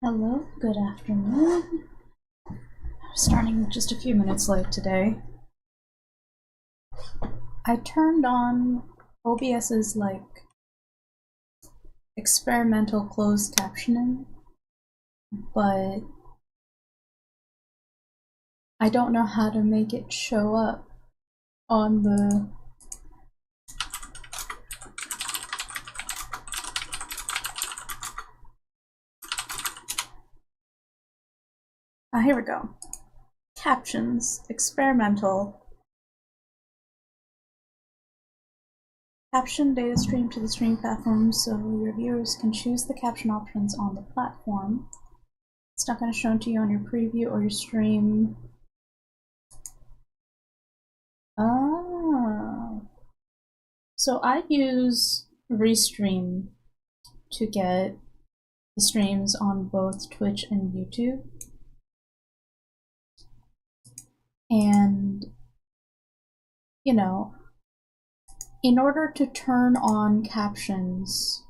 Hello, good afternoon. Starting just a few minutes late today. I turned on OBS's experimental closed captioning, but I don't know how to make it show up on the here we go. Captions, experimental. Caption data stream to the stream platform so your viewers can choose the caption options on the platform. It's not going to show it to you on your preview or your stream. Oh. So I use Restream to get the streams on both Twitch and YouTube. And, you know, in order to turn on captions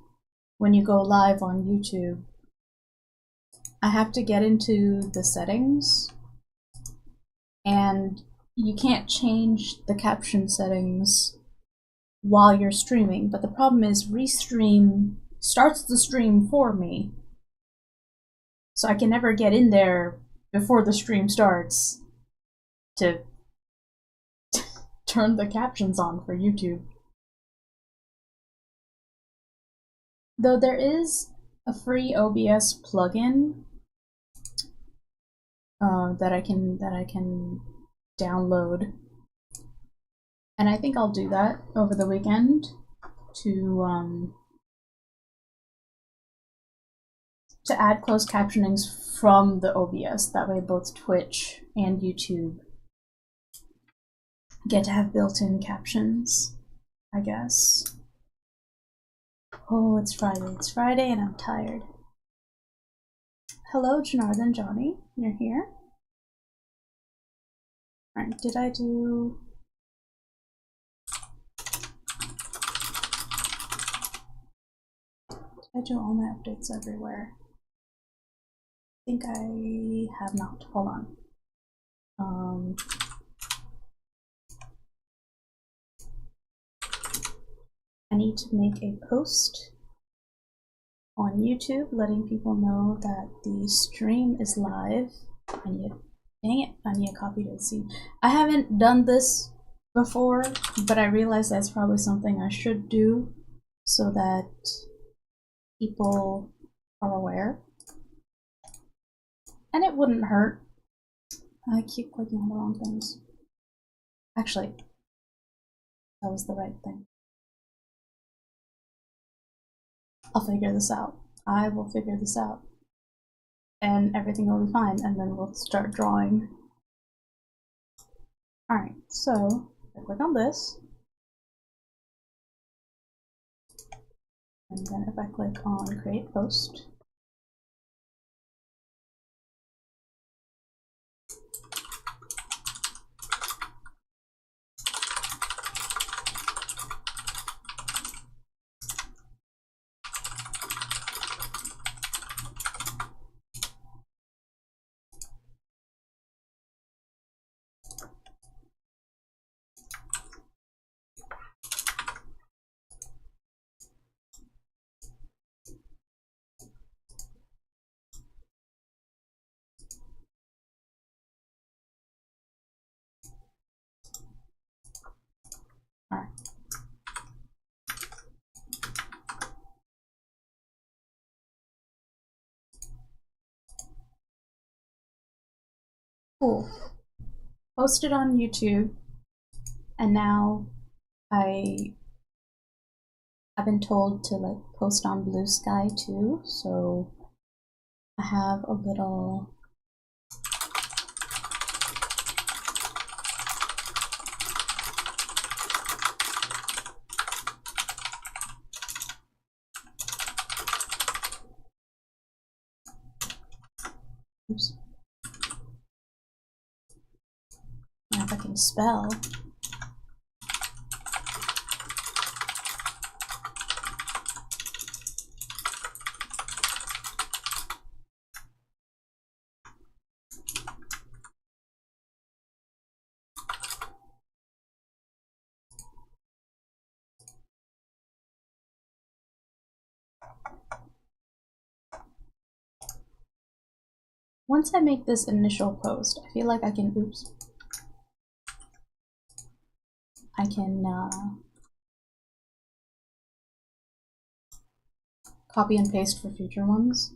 when you go live on YouTube, I have to get into the settings, and you can't change the caption settings while you're streaming. But the problem is Restream starts the stream for me, so I can never get in there before the stream starts to turn the captions on for YouTube. Though there is a free OBS plugin that I can download, and I think I'll do that over the weekend to add closed captionings from the OBS. That way both Twitch and YouTube get to have built-in captions, I guess. Oh, it's Friday and I'm tired. Hello, Janardhan Johnny, you're here? Alright, did I do all my updates everywhere? I think I have not. Hold on. I need to make a post on YouTube letting people know that the stream is live. Dang it, I need a copy to see. I haven't done this before, but I realize that's probably something I should do so that people are aware. And it wouldn't hurt. I keep clicking on the wrong things. Actually, that was the right thing. I'll figure this out. I will figure this out. And everything will be fine, and then we'll start drawing. Alright, so I click on this. And then if I click on create post, alright. Cool. Posted on YouTube, and now I've been told to post on Blue Sky too, so I have a little oops. Now if I can spell. once I make this initial post, I feel like I can, I can copy and paste for future ones.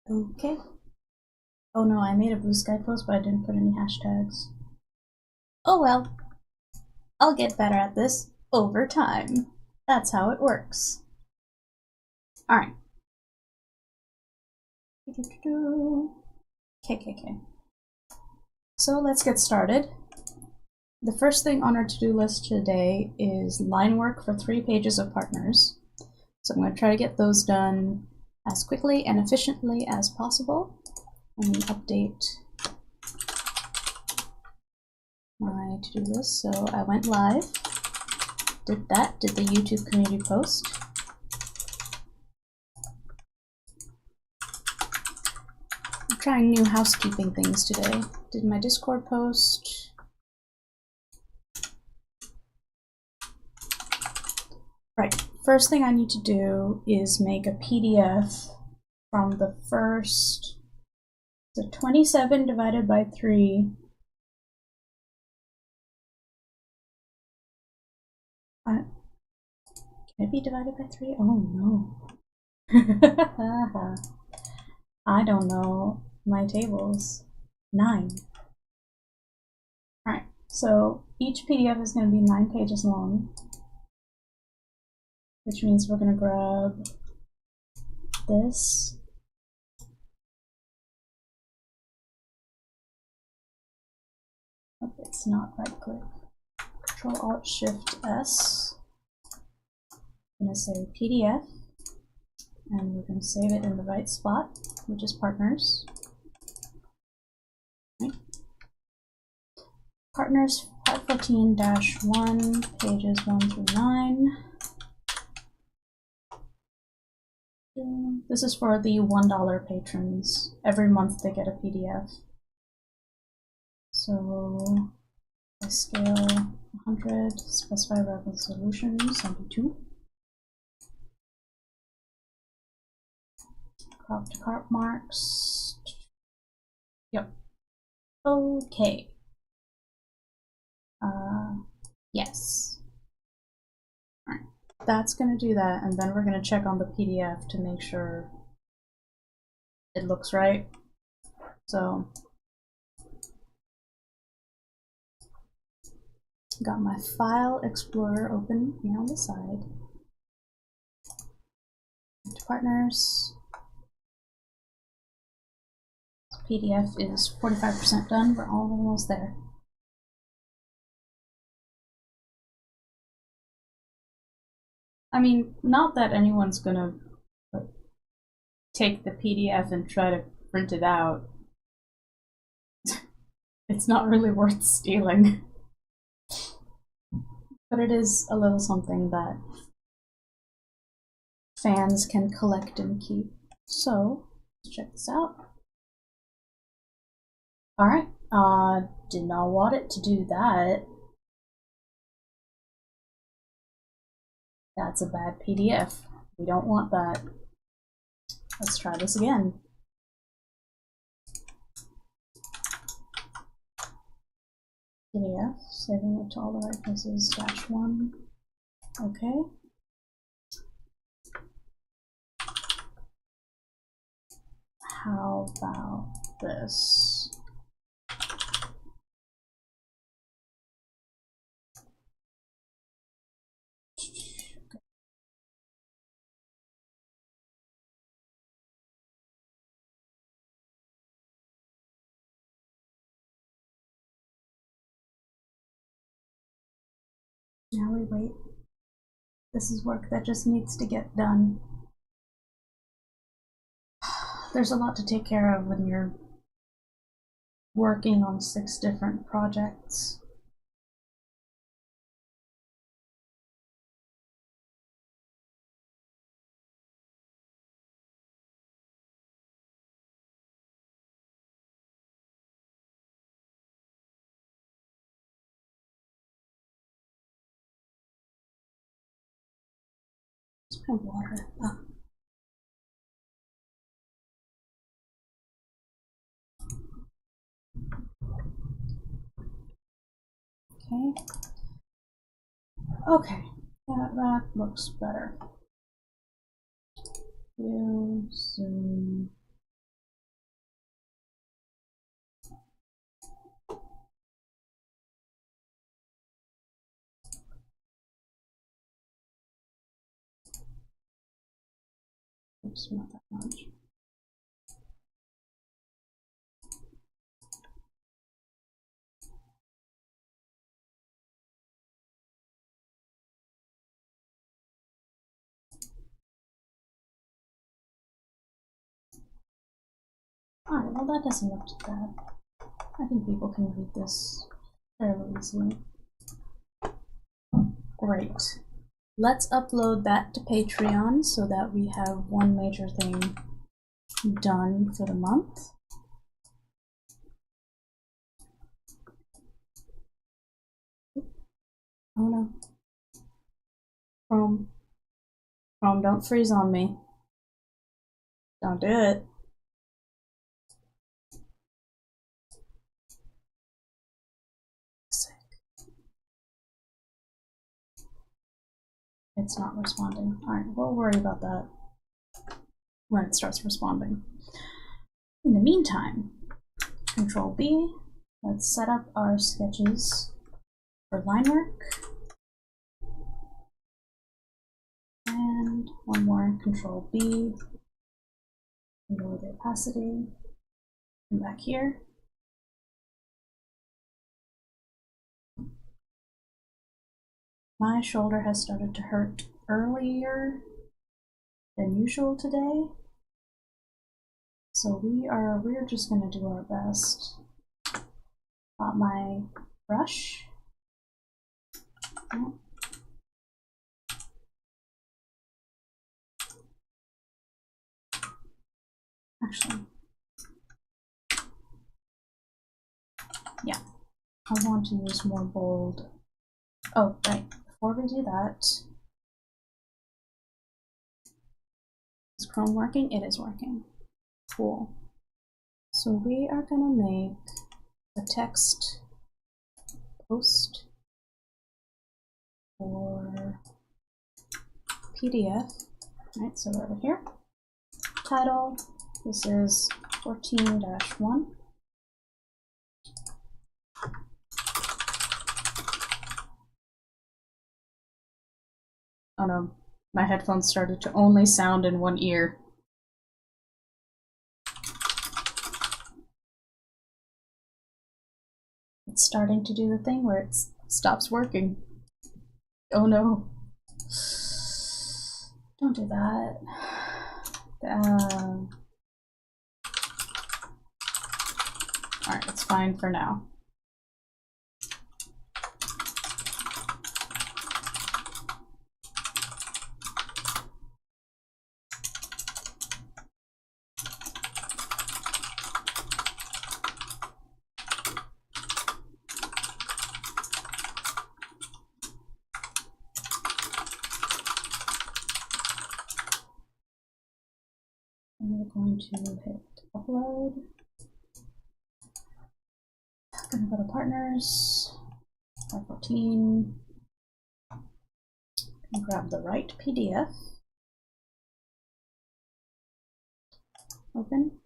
Okay. Oh no, I made a Blue Sky post, but I didn't put any hashtags. Oh well. I'll get better at this over time. That's how it works. Alright. KKK. So let's get started. The first thing on our to-do list today is line work for 3 pages of partners. So I'm going to try to get those done as quickly and efficiently as possible. Let me update my to-do list. So I went live, did that, did the YouTube community post. I'm trying new housekeeping things today. Did my Discord post. Right, first thing I need to do is make a PDF from the first, so 27 divided by 3. Can it be divided by 3? Oh no. I don't know my tables. 9. Alright, so each PDF is going to be 9 pages long, which means we're going to grab this. Oh, it's not right click. Control-Alt-Shift-S. I'm going to say PDF, and we're going to save it in the right spot, which is partners. Right. Partners part 14-1, pages 1 through 9. This is for the $1 patrons. Every month they get a PDF. So I scale 100, specify resolution 72. Crop to cart marks. Yep. Okay. Yes. Alright. That's gonna do that, and then we're gonna check on the PDF to make sure it looks right. So got my file explorer open here on the side. To partners. PDF is 45% done. We're almost there. I mean, not that anyone's gonna like, take the PDF and try to print it out. It's not really worth stealing. But it is a little something that fans can collect and keep. So, let's check this out. Alright, did not want it to do that. That's a bad PDF. We don't want that. Let's try this again. PDF, saving it to all the right places, -1. Okay. How about this? Now we wait. This is work that just needs to get done. There's a lot to take care of when you're working on 6 different projects. Where's my water? Oh. Okay. Okay, that looks better. View, zoom. Oops, not that much. Alright, well that doesn't look too bad. I think people can read this fairly easily. Great. Let's upload that to Patreon so that we have one major thing done for the month. Oh no. Chrome, don't freeze on me. Don't do it. Sick. It's not responding. Alright, we'll worry about that when it starts responding. In the meantime, Control B, let's set up our sketches for line work. And one more, Control B, lower the opacity, come back here. My shoulder has started to hurt earlier than usual today, so we're just gonna do our best. Got my brush. Oh. Actually, yeah, I want to use more bold. Oh, right, before we do that, is Chrome working? It is working. Cool. So we are gonna make a text post for PDF. Right, so over here, title, this is 14-1. Oh no, my headphones started to only sound in one ear. It's starting to do the thing where it stops working. Oh no. Don't do that. Alright, it's fine for now. We're going to hit upload. Gonna go to partners, 514. And grab the right PDF. Open.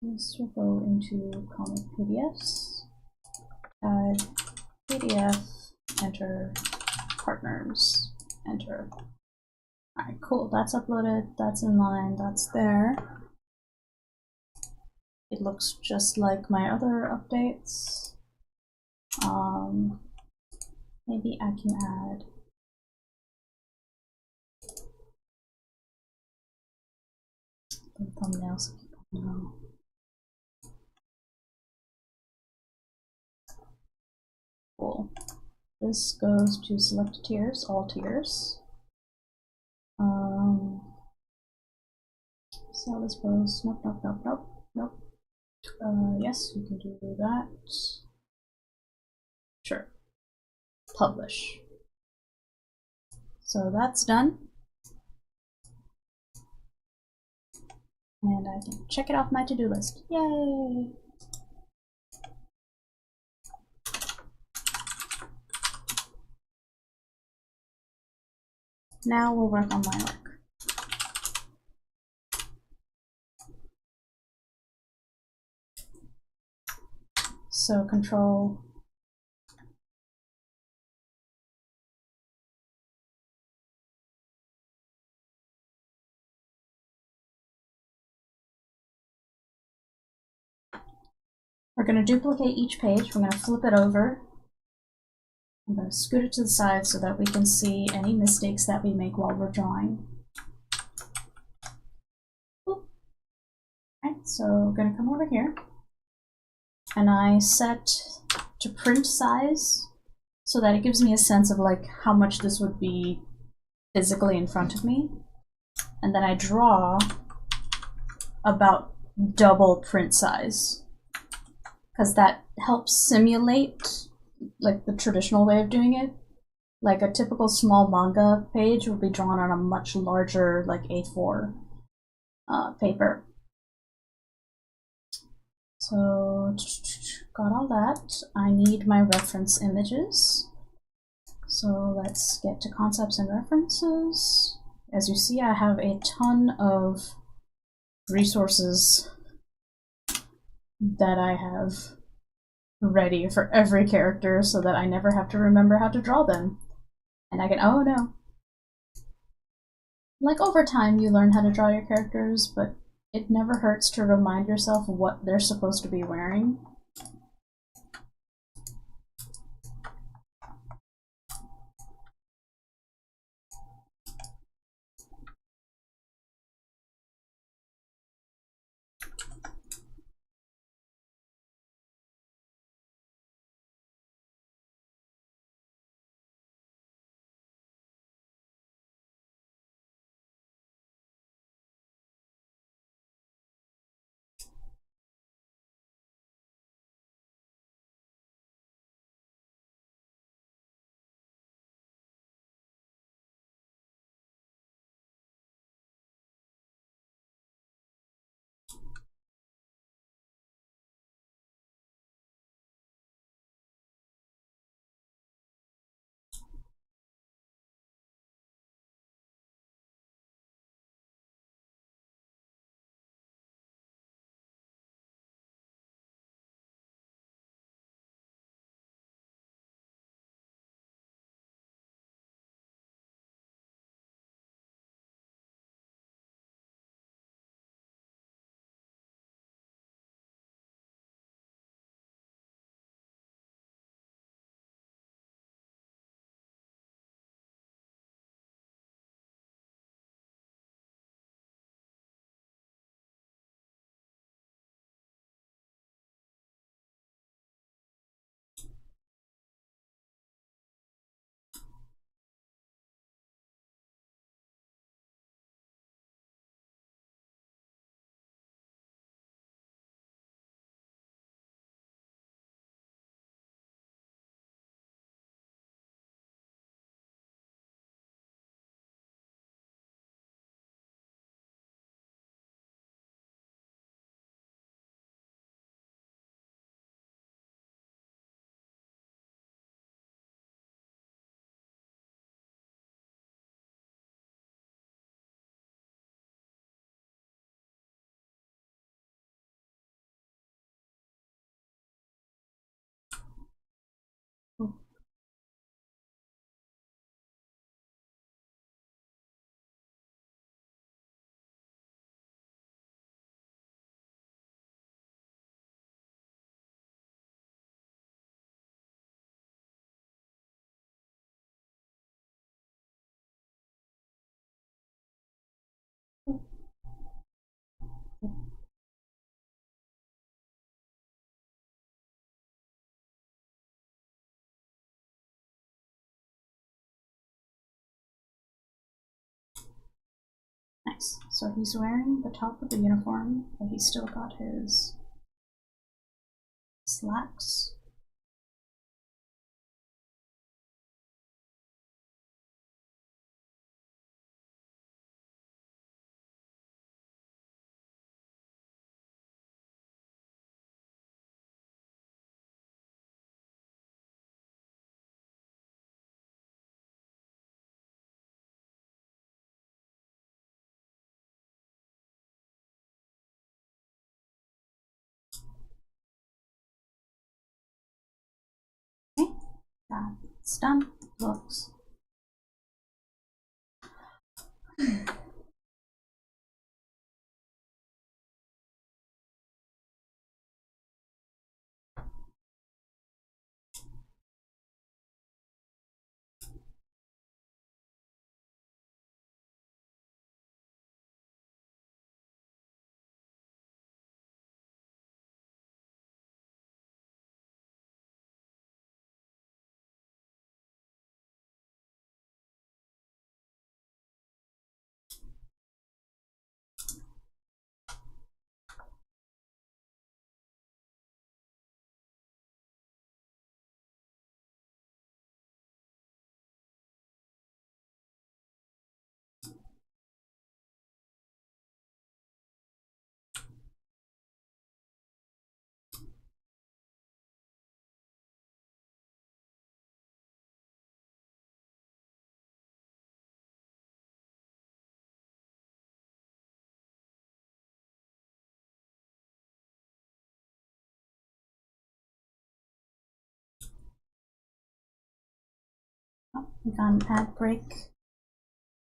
This will go into comic PDFs. Add PDF, enter partners, enter. Alright, cool, that's uploaded, that's in line, that's there. It looks just like my other updates. Maybe I can add the thumbnail so people know. Cool. This goes to select tiers, all tiers. Sell this post. Nope, nope, nope, nope, nope. Yes, you can do that. Sure. Publish. So that's done. And I can check it off my to-do list. Yay! Now we'll work on my work. So control we're going to duplicate each page. We're going to flip it over. I'm going to scoot it to the side so that we can see any mistakes that we make while we're drawing. Alright, so we're going to come over here. And I set to print size so that it gives me a sense of like how much this would be physically in front of me. And then I draw about double print size, because that helps simulate like the traditional way of doing it. Like a typical small manga page would be drawn on a much larger like A4 paper. So got all that. I need my reference images. So let's get to concepts and references. As you see, I have a ton of resources that I have ready for every character so that I never have to remember how to draw them. And I can, oh no. Like over time you learn how to draw your characters, but it never hurts to remind yourself what they're supposed to be wearing. Nice. So he's wearing the top of the uniform, but he's still got his slacks. Okay, that's done. Looks. Oh, we got an ad break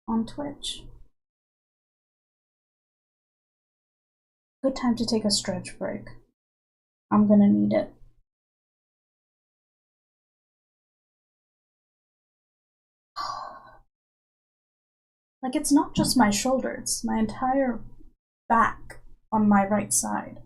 on Twitch. Good time to take a stretch break. I'm gonna need it. Like, it's not just my shoulder, it's my entire back on my right side.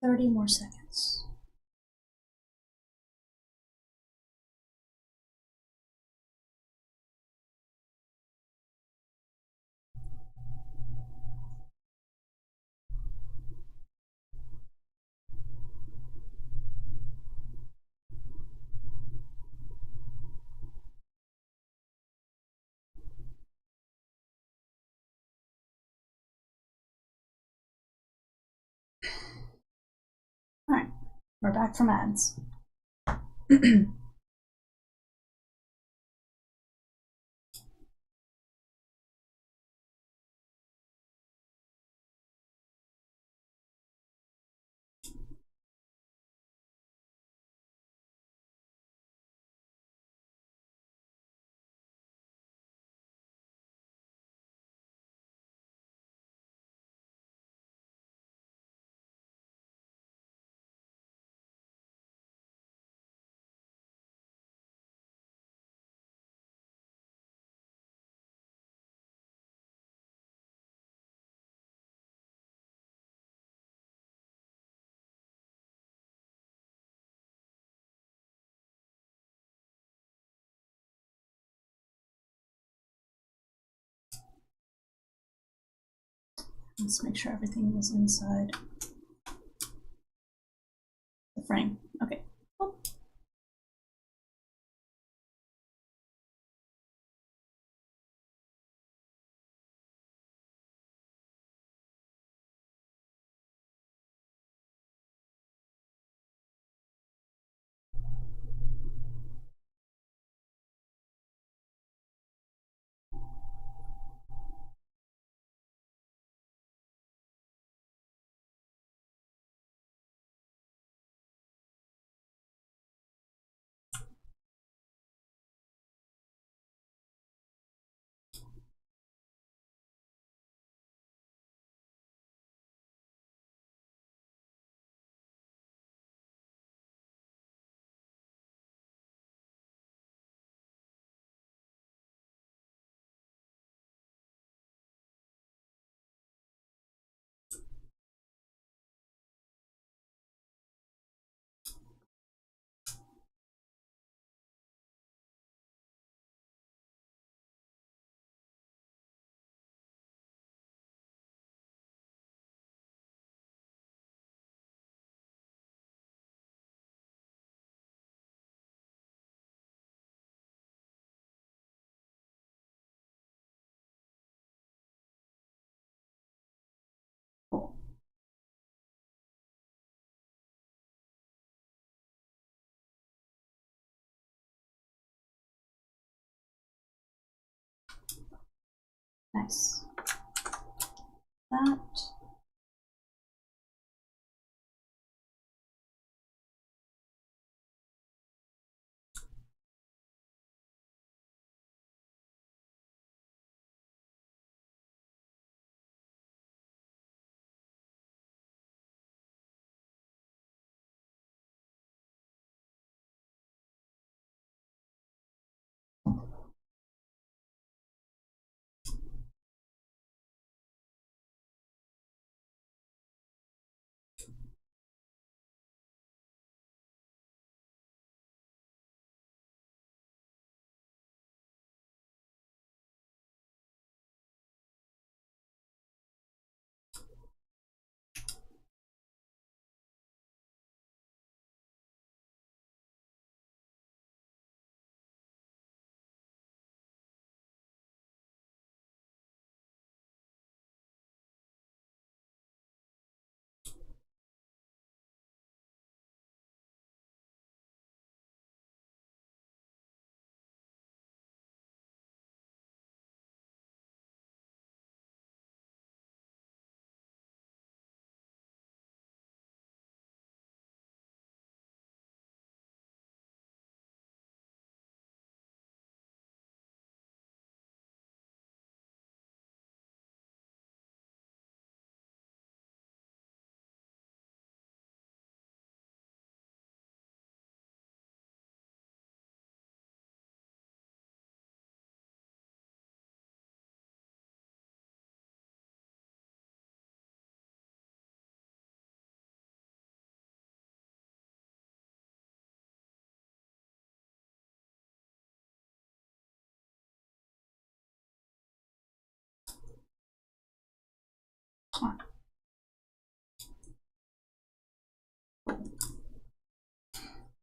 Thirty more seconds. Alright, we're back from ads. Let's make sure everything was inside the frame. Okay. Oh. Nice. That.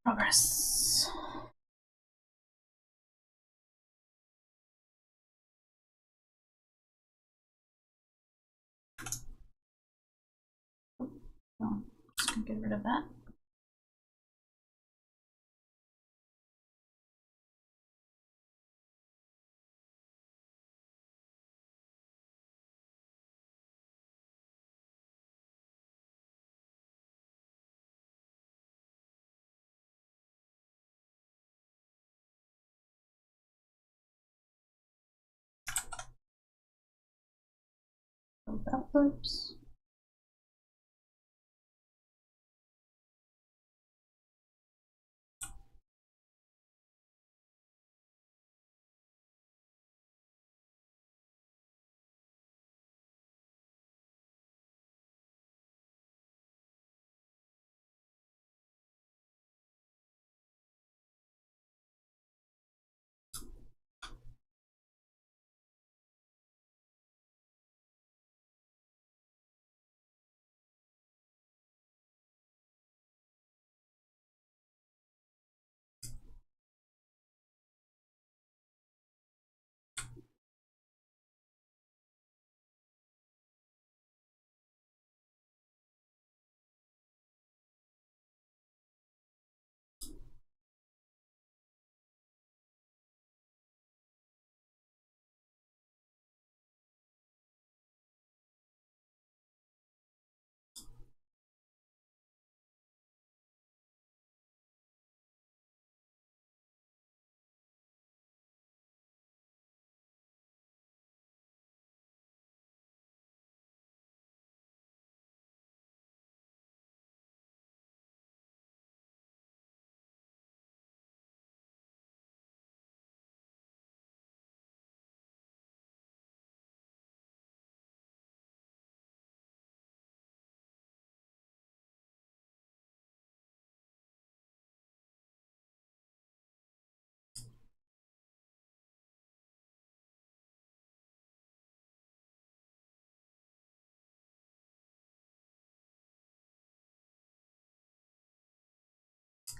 Progress. Oh, just gonna get rid of that. Belt loops.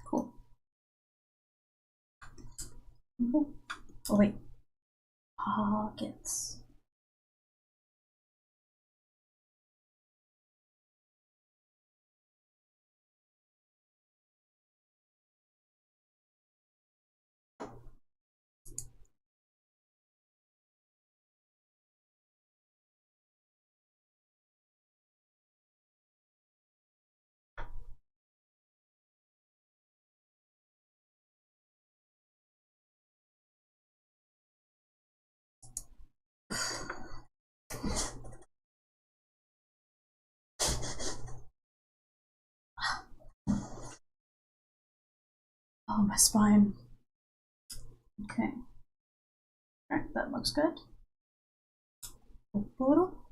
Cool. Oh wait. Pockets. Oh, my spine. Okay. Alright, that looks good. Poodle.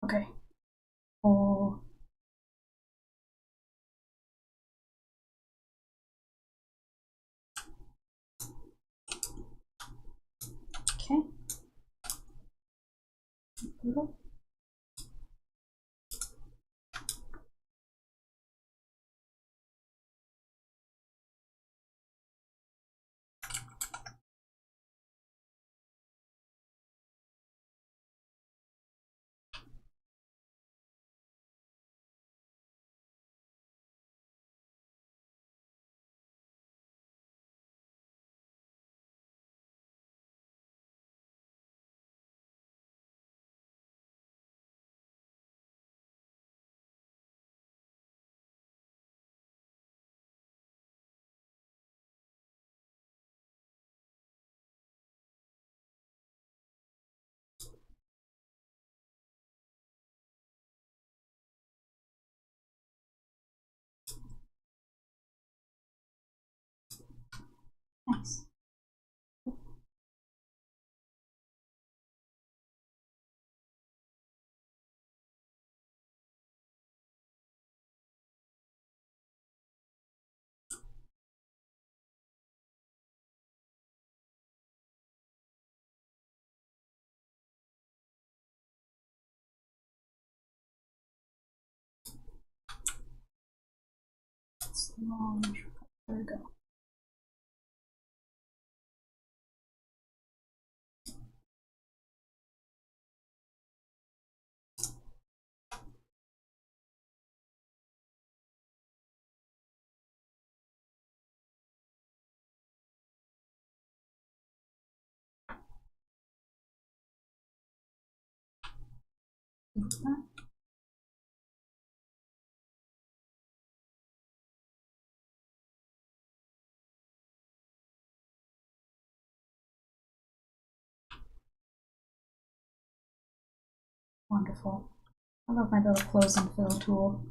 Okay. Oh. Okay. Poodle. Nice. It's long. There we go. Wonderful. I love my little close and fill tool.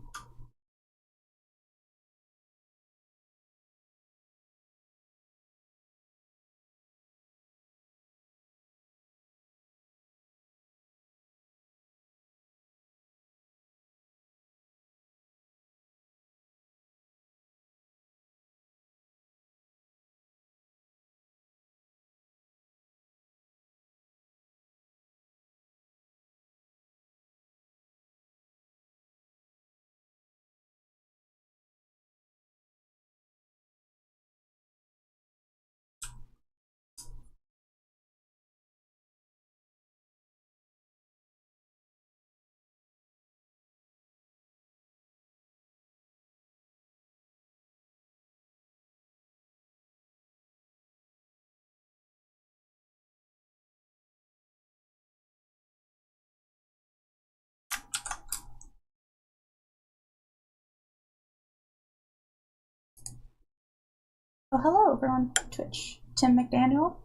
Oh, hello over on Twitch. Tim McDaniel.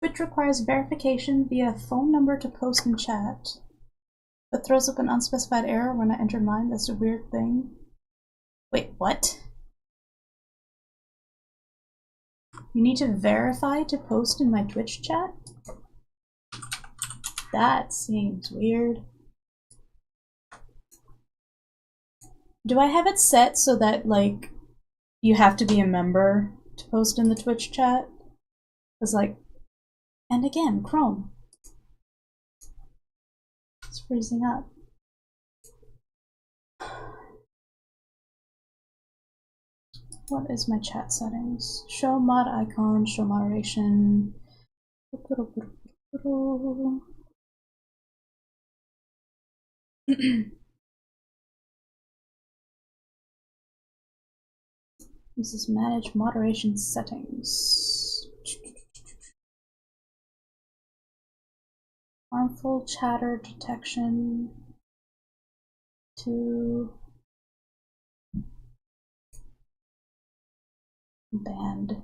Twitch requires verification via phone number to post in chat, but throws up an unspecified error when I enter mine. That's a weird thing. Wait, what? You need to verify to post in my Twitch chat? That seems weird. Do I have it set so that, like, you have to be a member to post in the Twitch chat? Because, like, and again, Chrome. It's freezing up. What is my chat settings? Show mod icon, show moderation. This is manage moderation settings. Harmful chatter detection to banned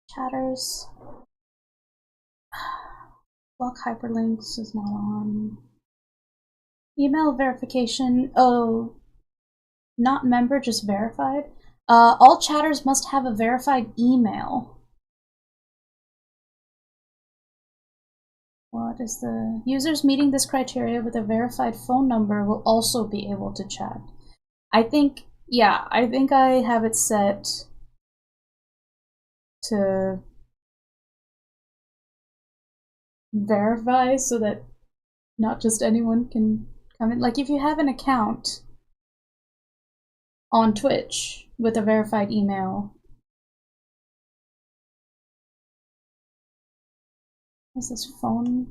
chatters. Block hyperlinks is not on. Email verification. Oh, not member, just verified. All chatters must have a verified email. What is the users meeting this criteria with a verified phone number will also be able to chat? I think, yeah, I think I have it set to verify so that not just anyone can come in. Like, if you have an account on Twitch with a verified email. What's this phone?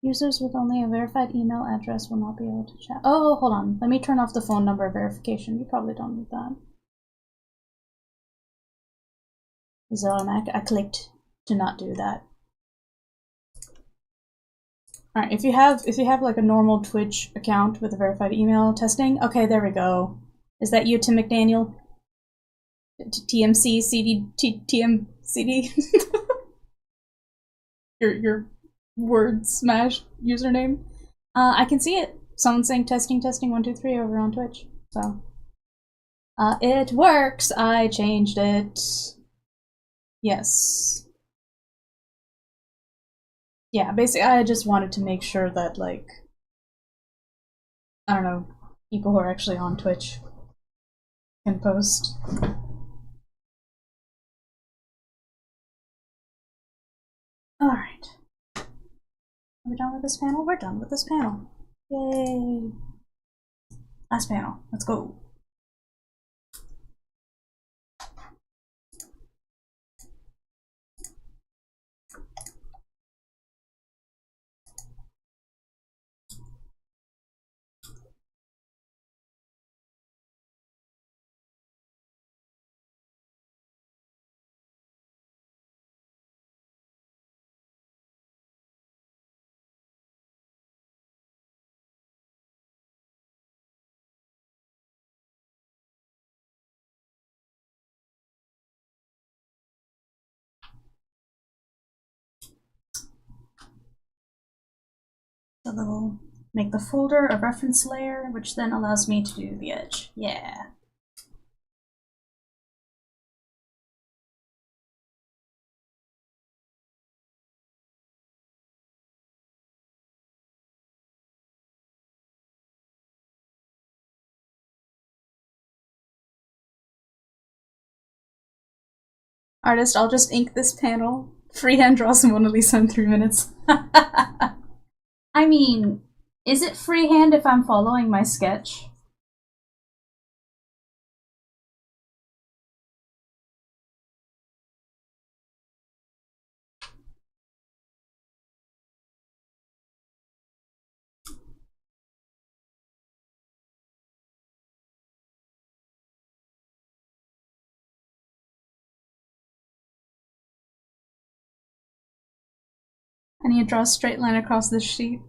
Users with only a verified email address will not be able to chat. Oh, hold on. Let me turn off the phone number verification. You probably don't need that. Is it automatic? I clicked to not do that. Alright, if you have like a normal Twitch account with a verified email testing, okay, there we go. Is that you, Tim McDaniel? TMC CD TMCD? your word smash username. I can see it. Someone's saying testing 1 2 3 over on Twitch. So it works. I changed it. Yes. Yeah, basically I just wanted to make sure that, like, I don't know, people who are actually on Twitch can post. Alright. Are we done with this panel? We're done with this panel. Yay! Last panel. Let's go. So we'll make the folder a reference layer, which then allows me to do the edge. Yeah. Artist, I'll just ink this panel. Freehand draw some Mona Lisa in 3 minutes. I mean, is it freehand if I'm following my sketch? I need to draw a straight line across this sheet.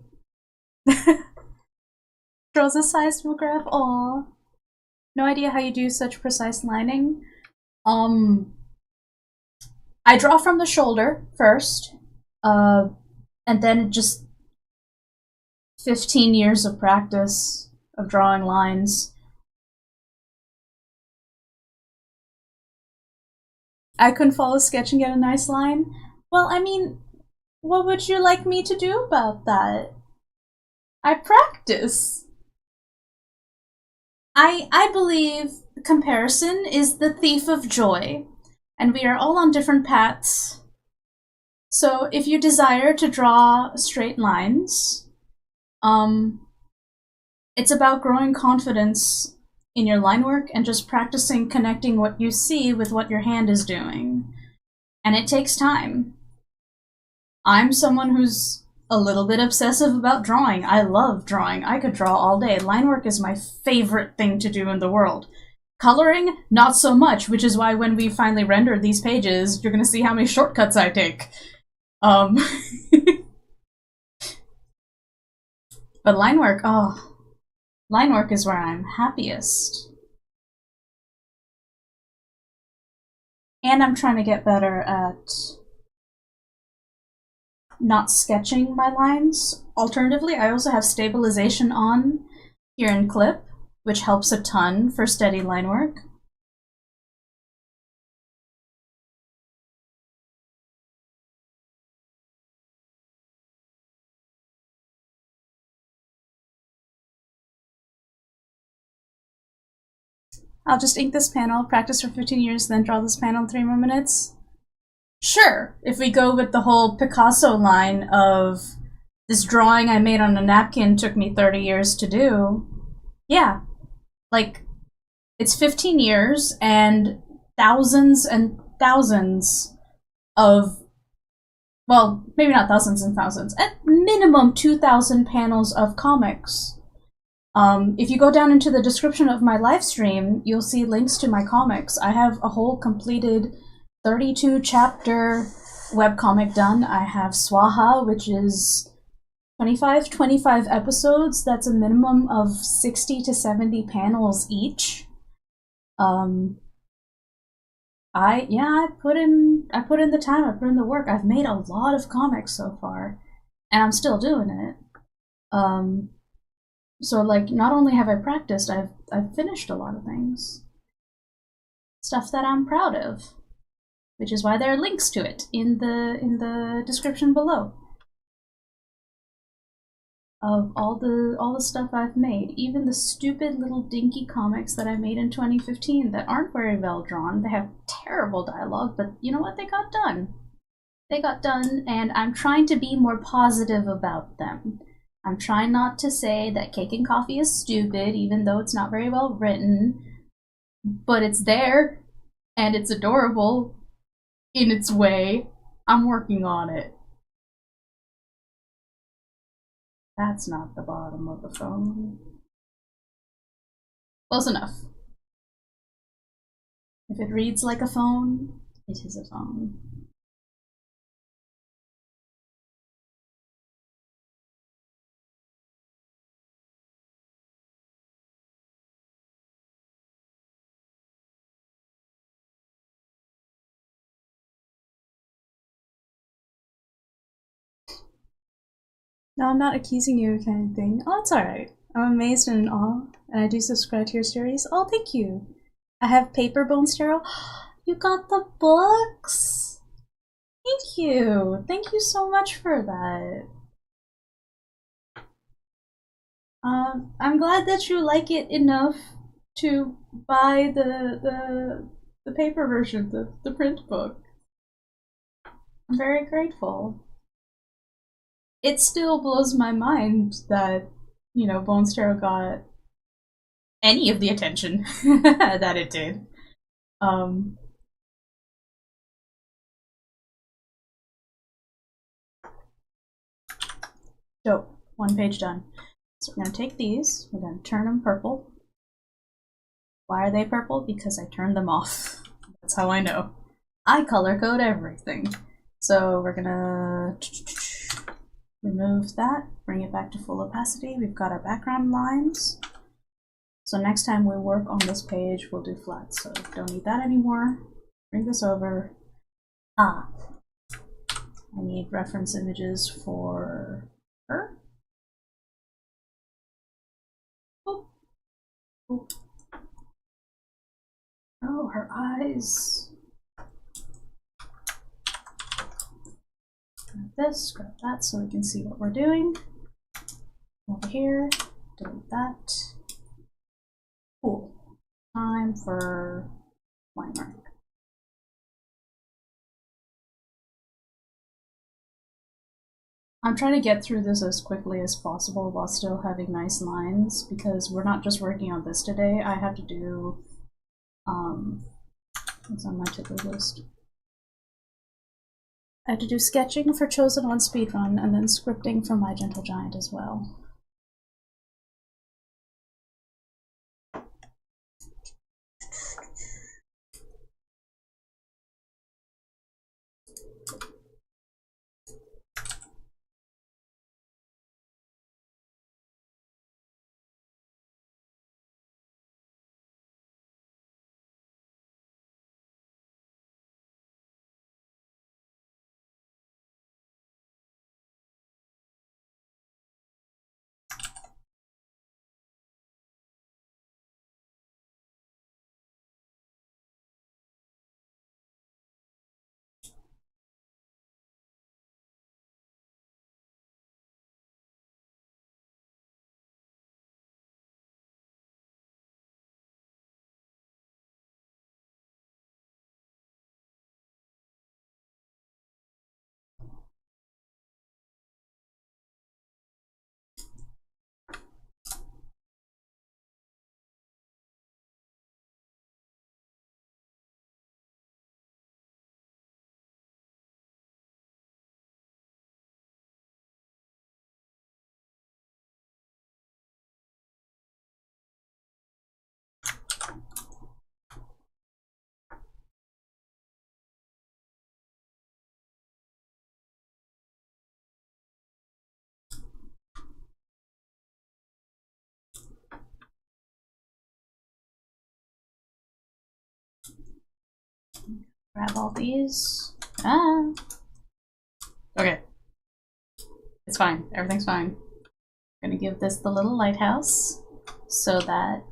Draws a sizable graph. Aw. No idea how you do such precise lining. I draw from the shoulder first, and then just 15 years of practice of drawing lines. I couldn't follow a sketch and get a nice line. Well, I mean, what would you like me to do about that? I practice. I believe comparison is the thief of joy, and we are all on different paths. So if you desire to draw straight lines, it's about growing confidence in your line work and just practicing connecting what you see with what your hand is doing. And it takes time. I'm someone who's a little bit obsessive about drawing. I love drawing. I could draw all day. Line work is my favorite thing to do in the world. Coloring, not so much, which is why when we finally render these pages, you're gonna see how many shortcuts I take. But line work, oh, line work is where I'm happiest. And I'm trying to get better at not sketching my lines. Alternatively, I also have stabilization on here in Clip, which helps a ton for steady line work. I'll just ink this panel, practice for 15 years, then draw this panel in 3 more minutes. Sure, if we go with the whole Picasso line of this drawing I made on a napkin took me 30 years to do, yeah. Like, it's 15 years and thousands of, well, maybe not thousands and thousands, at minimum 2,000 panels of comics. If you go down into the description of my live stream, you'll see links to my comics. I have a whole completed 32 chapter webcomic done. I have Swaha, which is 25 episodes. That's a minimum of 60 to 70 panels each. I put in the time, I put in the work. I've made a lot of comics so far, and I'm still doing it. So like, not only have I practiced, I've finished a lot of things. Stuff that I'm proud of, which is why there are links to it in the description below. Of all the stuff I've made, even the stupid little dinky comics that I made in 2015 that aren't very well drawn. They have terrible dialogue, but you know what? They got done. They got done, and I'm trying to be more positive about them. I'm trying not to say that Cake and Coffee is stupid, even though it's not very well written, but it's there, and it's adorable in its way. I'm working on it. That's not the bottom of the phone. Close enough. If it reads like a phone, it is a phone. No, I'm not accusing you of anything. Oh, it's alright. I'm amazed and in awe, and I do subscribe to your stories. Oh, thank you. I have paper Bones Tarot. You got the books? Thank you. Thank you so much for that. I'm glad that you like it enough to buy the paper version, the print book. I'm very grateful. It still blows my mind that, you know, Bones Tarot got any of the attention that it did. Dope. 1 page done. So we're gonna take these, we're gonna turn them purple. Why are they purple? Because I turned them off. That's how I know. I color code everything. So we're gonna remove that, bring it back to full opacity. We've got our background lines. So next time we work on this page, we'll do flat. So don't need that anymore. Bring this over. I need reference images for her. Oh, her eyes. Grab this, grab that so we can see what we're doing. Over here, delete that. Cool. Time for line work. I'm trying to get through this as quickly as possible while still having nice lines, because we're not just working on this today. I have to do, what's on my to-do list? I have to do sketching for Chosen One Speedrun, and then scripting for My Gentle Giant as well. Grab all these. Okay. It's fine. Everything's fine. I'm gonna give this the little lighthouse so that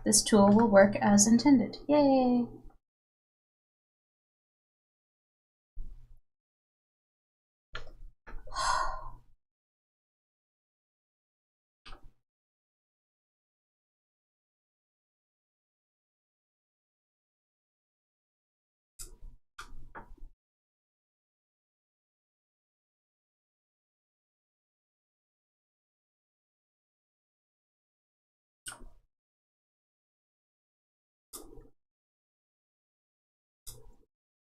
this tool will work as intended. Yay!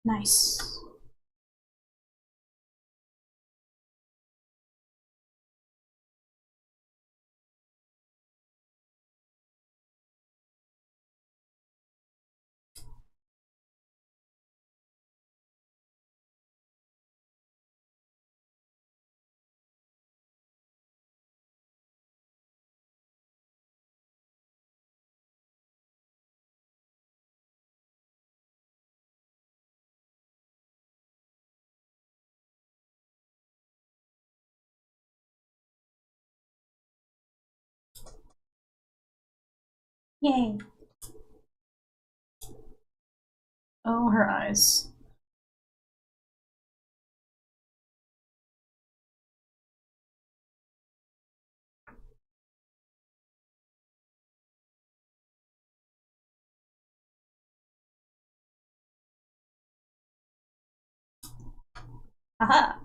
Nice. Yay. Oh, her eyes. Aha!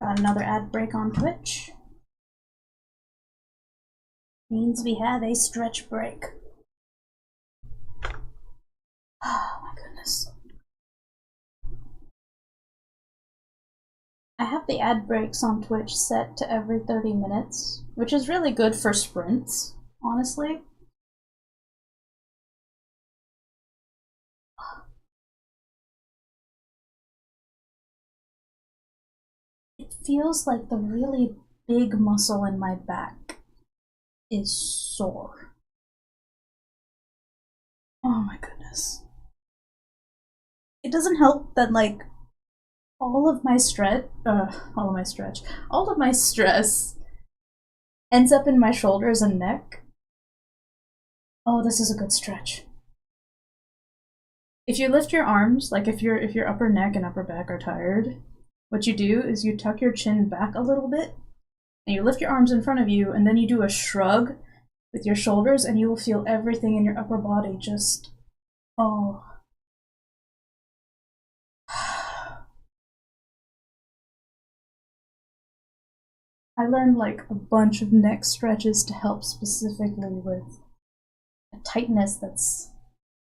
Got another ad break on Twitch. Means we have a stretch break. Oh my goodness. I have the ad breaks on Twitch set to every 30 minutes, which is really good for sprints, honestly. It feels like the really big muscle in my back is sore. Oh my goodness. It doesn't help that, like, all of my stress ends up in my shoulders and neck. Oh, this is a good stretch. If you lift your arms, like if your upper neck and upper back are tired, what you do is you tuck your chin back a little bit, and you lift your arms in front of you, and then you do a shrug with your shoulders, and you will feel everything in your upper body just, oh. I learned like a bunch of neck stretches to help specifically with a tightness that's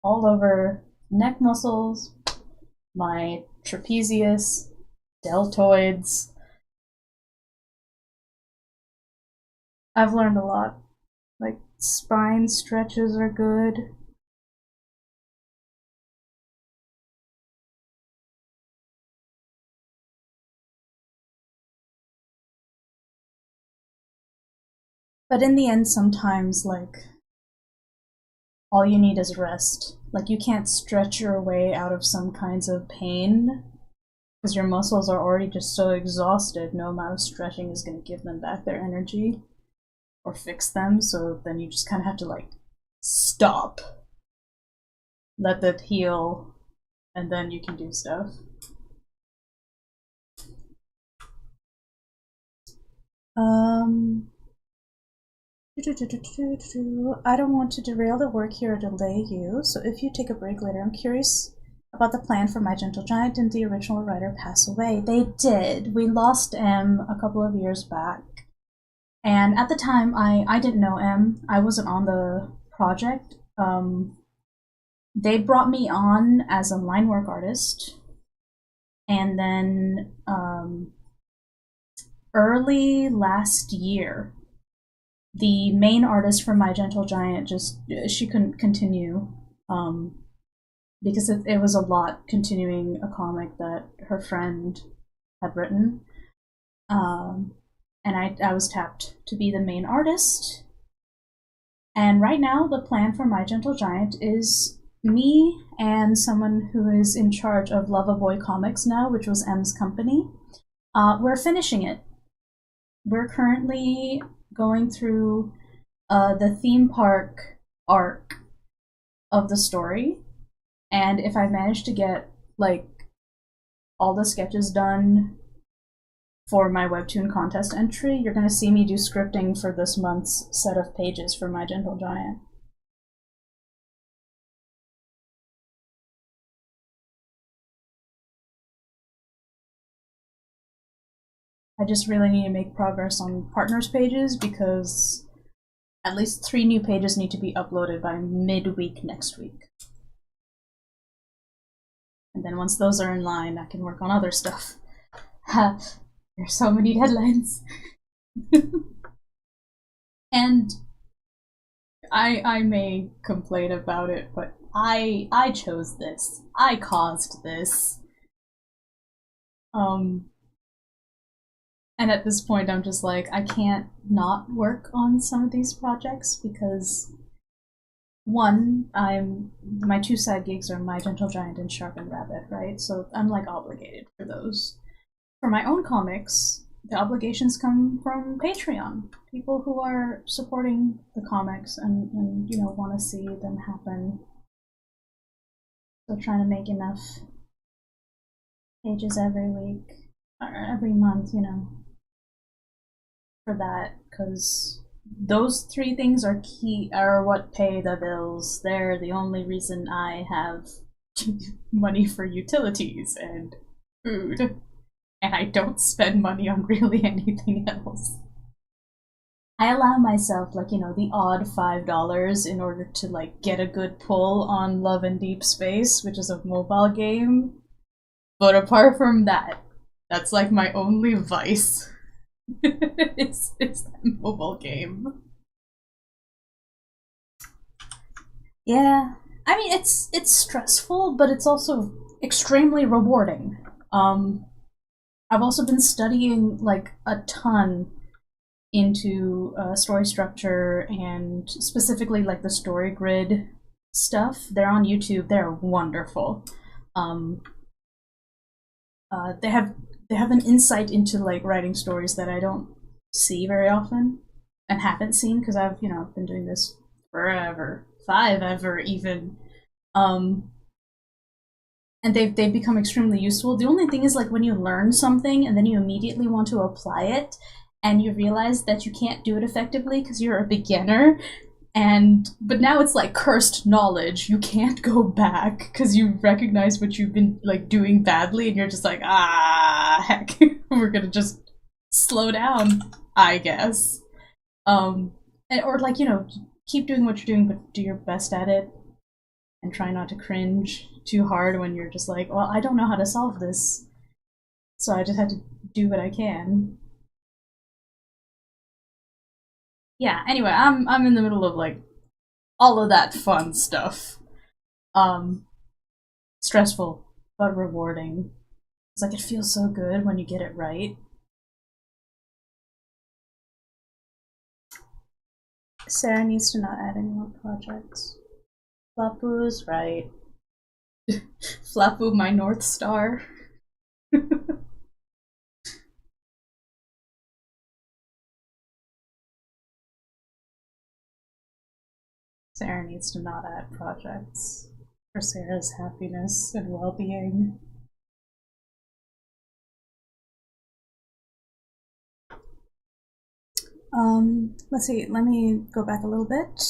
all over neck muscles, my trapezius, deltoids. I've learned a lot. Like, spine stretches are good. But in the end, sometimes, like, all you need is rest. Like, you can't stretch your way out of some kinds of pain because your muscles are already just so exhausted. No amount of stretching is going to give them back their energy or fix them, so then you just kind of have to, like, stop. Let that heal, and then you can do stuff. I don't want to derail the work here or delay you, so if you take a break later, I'm curious about the plan for My Gentle Giant. Didn't the original writer pass away? They did. We lost M a couple of years back. And at the time, I didn't know M. I wasn't on the project. They brought me on as a line work artist. And then early last year, the main artist for My Gentle Giant she couldn't continue because it was a lot continuing a comic that her friend had written. And I was tapped to be the main artist. And right now, the plan for My Gentle Giant is me and someone who is in charge of Lovaboy Comics now, which was M's company. We're finishing it. We're currently going through the theme park arc of the story. And if I manage to get, like, all the sketches done for my webtoon contest entry, you're going to see me do scripting for this month's set of pages for My Gentle Giant. I just really need to make progress on partners pages because at least 3 new pages need to be uploaded by midweek next week. And then once those are in line, I can work on other stuff. There's so many deadlines. And I may complain about it, but I chose this. I caused this. And at this point, I'm just like, I can't not work on some of these projects because, one, my 2 side gigs are My Gentle Giant and Sharpened Rabbit, right? So I'm like obligated for those. For my own comics, the obligations come from Patreon. People who are supporting the comics and you know, want to see them happen. So trying to make enough pages every week, or every month, you know, for that, because those 3 things are what pay the bills. They're the only reason I have money for utilities and food. and I don't spend money on really anything else. I allow myself, like, you know, the odd $5 in order to, like, get a good pull on Love and Deep Space, which is a mobile game. But apart from that, that's like my only vice. it's that mobile game. Yeah, I mean it's stressful, but it's also extremely rewarding. I've also been studying like a ton into story structure and specifically like the story grid stuff. They're on YouTube. They're wonderful. Um, they have an insight into like writing stories that I don't see very often and haven't seen because I've been doing this forever, five ever even. Um, and they've become extremely useful. The only thing is like when you learn something and then you immediately want to apply it, and you realize that you can't do it effectively because you're a beginner, but now it's like cursed knowledge. You can't go back because you recognize what you've been like doing badly, and you're just like, heck, we're gonna just slow down, I guess. Or like keep doing what you're doing, but do your best at it, and try not to cringe too hard when you're just like, well, I don't know how to solve this, so I just have to do what I can. Yeah. Anyway, I'm in the middle of like all of that fun stuff. Um, Stressful but rewarding. It's like it feels so good when you get it right. Sarah needs to not add any more projects. Flapu's right. Flapu, my North Star. Sarah needs to not add projects for Sarah's happiness and well-being. Let's see, let me go back a little bit.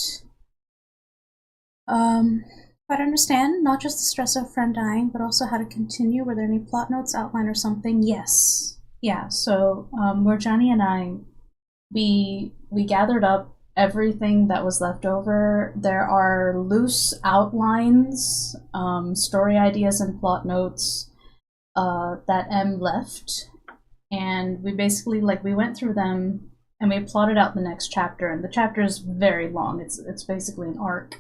But understand, not just the stress of a friend dying, but also how to continue. Were there any plot notes, outline, or something? Yes. Yeah, so Murjani and I, we gathered up everything that was left over. There are loose outlines, story ideas, and plot notes that M left, and we basically we went through them and we plotted out the next chapter. And the chapter is very long. It's basically an arc.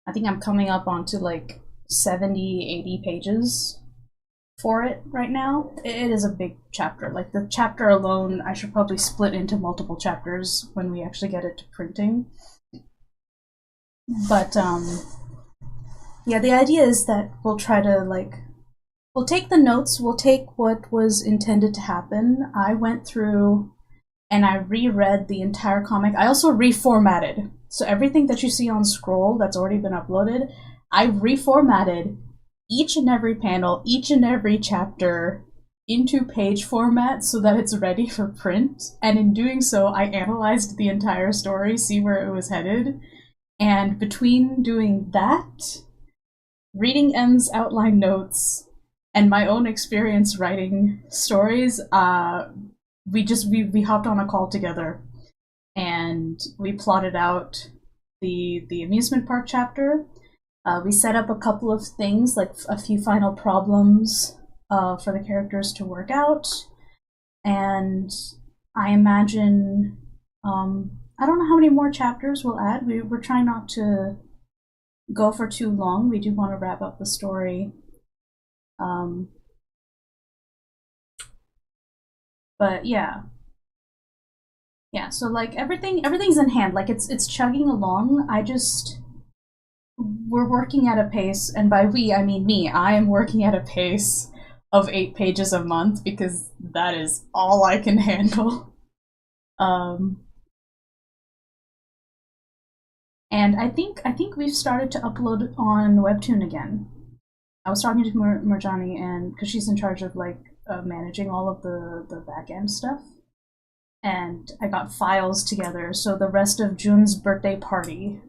I think I'm coming up onto like 70, 80 pages for it right now. It is a big chapter. Like the chapter alone, I should probably split into multiple chapters when we actually get it to printing. But yeah, the idea is that we'll try to we'll take the notes, we'll take what was intended to happen. I went through and I reread the entire comic. I also reformatted. So everything that you see on Scroll that's already been uploaded, I reformatted each and every panel, each and every chapter into page format so that it's ready for print. And in doing so, I analyzed the entire story, see where it was headed. And between doing that, reading M's outline notes, and my own experience writing stories, we hopped on a call together and we plotted out the amusement park chapter. We set up a couple of things, like a few final problems for the characters to work out. And I imagine, I don't know how many more chapters we'll add. We're trying not to go for too long. We do want to wrap up the story. But yeah. Yeah, so like everything's in hand. Like it's chugging along. We're working at a pace, and by we I mean me. I am working at a pace of 8 pages a month because that is all I can handle. Um and I think we've started to upload on Webtoon again. I was talking to Murjani, and because she's in charge of managing all of the back end stuff, and I got files together. So the rest of Jun's birthday party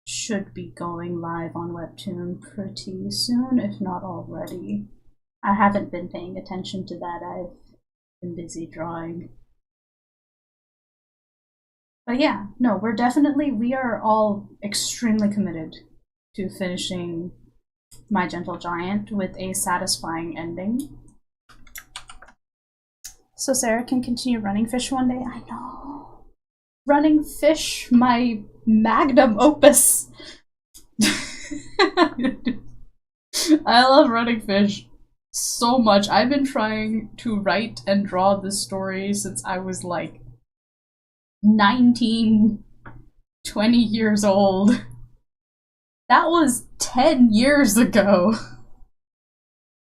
should be going live on Webtoon pretty soon, if not already. I haven't been paying attention to that. I've been busy drawing. But yeah, no, we are all extremely committed to finishing My Gentle Giant with a satisfying ending. So Sarah can continue running fish one day. I know. Running fish, my magnum opus. I love running fish so much. I've been trying to write and draw this story since I was like 19, 20 years old. That was 10 years ago.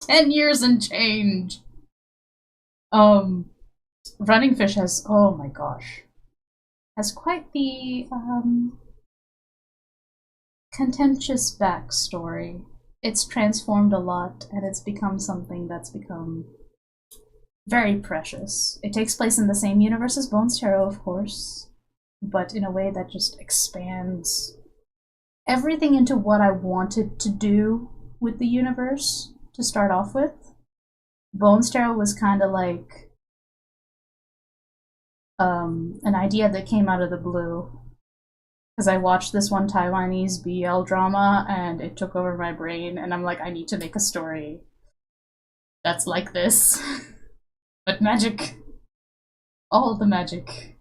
10 years and change. Running fish has, oh my gosh, has quite the contentious backstory. It's transformed a lot, and it's become something that's become very precious. It takes place in the same universe as Bones Tarot, of course, but in a way that just expands everything into what I wanted to do with the universe to start off with. Bones Tarot was kind of like an idea that came out of the blue. Because I watched this one Taiwanese BL drama and it took over my brain, and I'm like, I need to make a story that's like this. But magic. All the magic.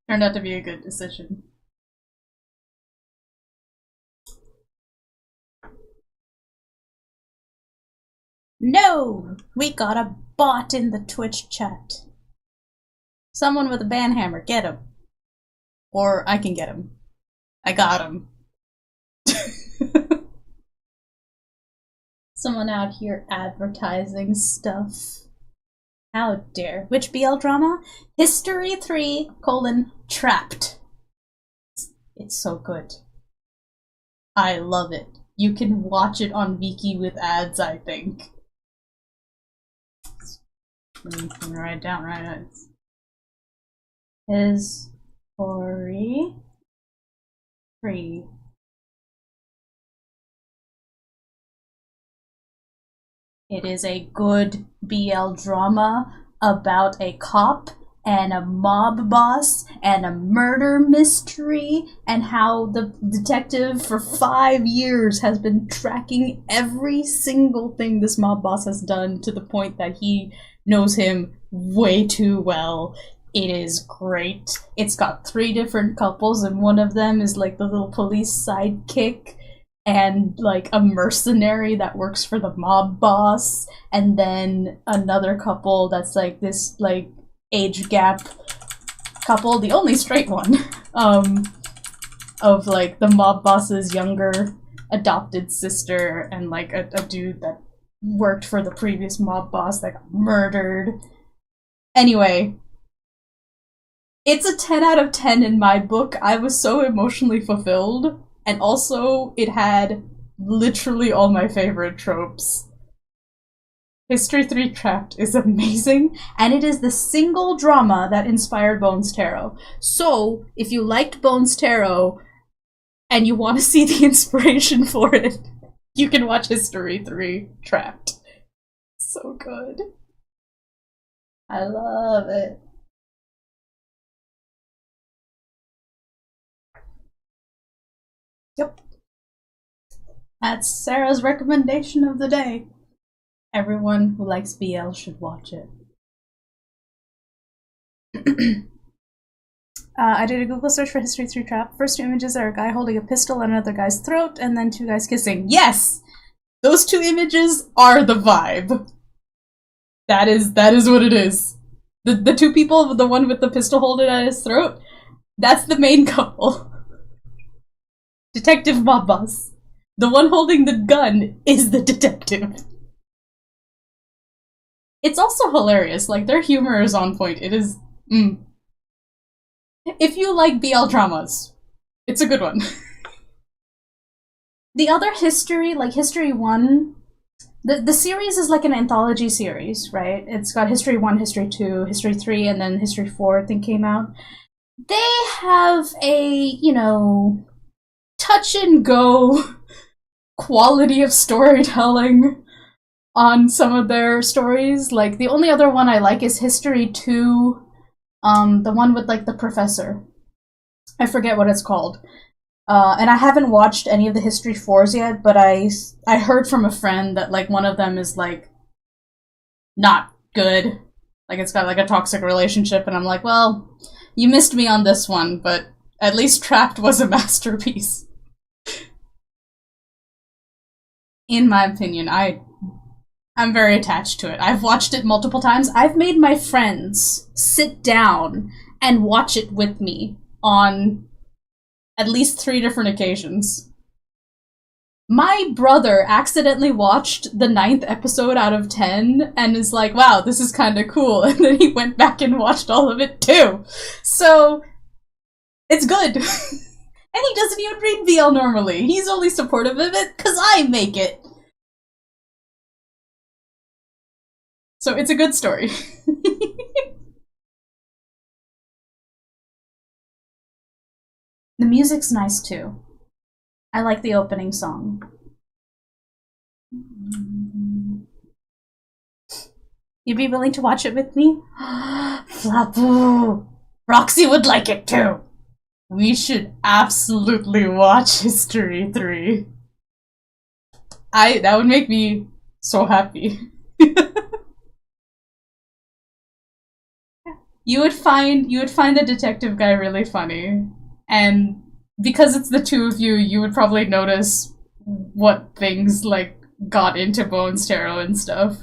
Turned out to be a good decision. No! We got a bot in the Twitch chat. Someone with a banhammer, get him. Or I can get him. I got him. Someone out here advertising stuff. How dare. Which BL drama? History 3, Trapped. It's so good. I love it. You can watch it on Viki with ads, I think. You can write down, right? History 3. It is a good BL drama about a cop and a mob boss and a murder mystery, and how the detective for 5 years has been tracking every single thing this mob boss has done to the point that he knows him way too well. It is great. It's got 3 different couples, and one of them is like the little police sidekick and like a mercenary that works for the mob boss, and then another couple that's like this like age gap couple, the only straight one, of like the mob boss's younger adopted sister and like a dude that worked for the previous mob boss that got murdered. Anyway, it's a 10 out of 10 in my book. I was so emotionally fulfilled, and also it had literally all my favorite tropes. History 3 Trapped is amazing, and it is the single drama that inspired Bones Tarot. So, if you liked Bones Tarot and you want to see the inspiration for it, you can watch History 3 Trapped. So good. I love it. Yep. That's Sarah's recommendation of the day. Everyone who likes BL should watch it. I did a Google search for History 3 Trap. First 2 images are a guy holding a pistol at another guy's throat, and then 2 guys kissing. Yes! Those 2 images are the vibe. That is what it is. The 2 people, the one with the pistol holding at his throat, that's the main couple. Detective Mob Boss. The one holding the gun is the detective. It's also hilarious. Like, their humor is on point. It is... If you like BL dramas, it's a good one. The other history, like History 1, the series is like an anthology series, right? It's got History 1, History 2, History 3, and then History 4, I think, came out. They have a, touch and go quality of storytelling on some of their stories. Like, the only other one I like is History 2, the one with, like, the professor. I forget what it's called. And I haven't watched any of the History 4s yet, but I heard from a friend that, like, one of them is, like, not good. Like, it's got, like, a toxic relationship, and I'm like, well, you missed me on this one, but at least Trapped was a masterpiece. In my opinion, I'm very attached to it. I've watched it multiple times. I've made my friends sit down and watch it with me on at least 3 different occasions. My brother accidentally watched the 9th episode out of 10 and is like, wow, this is kind of cool. And then he went back and watched all of it too. So, it's good. And he doesn't even read BL normally. He's only supportive of it because I make it. So it's a good story. The music's nice too. I like the opening song. You'd be willing to watch it with me? Flapu! Roxy would like it too! We should absolutely watch History 3. That would make me so happy. You would find the detective guy really funny. And because it's the two of you, you would probably notice what things, like, got into Bones Tarot and stuff.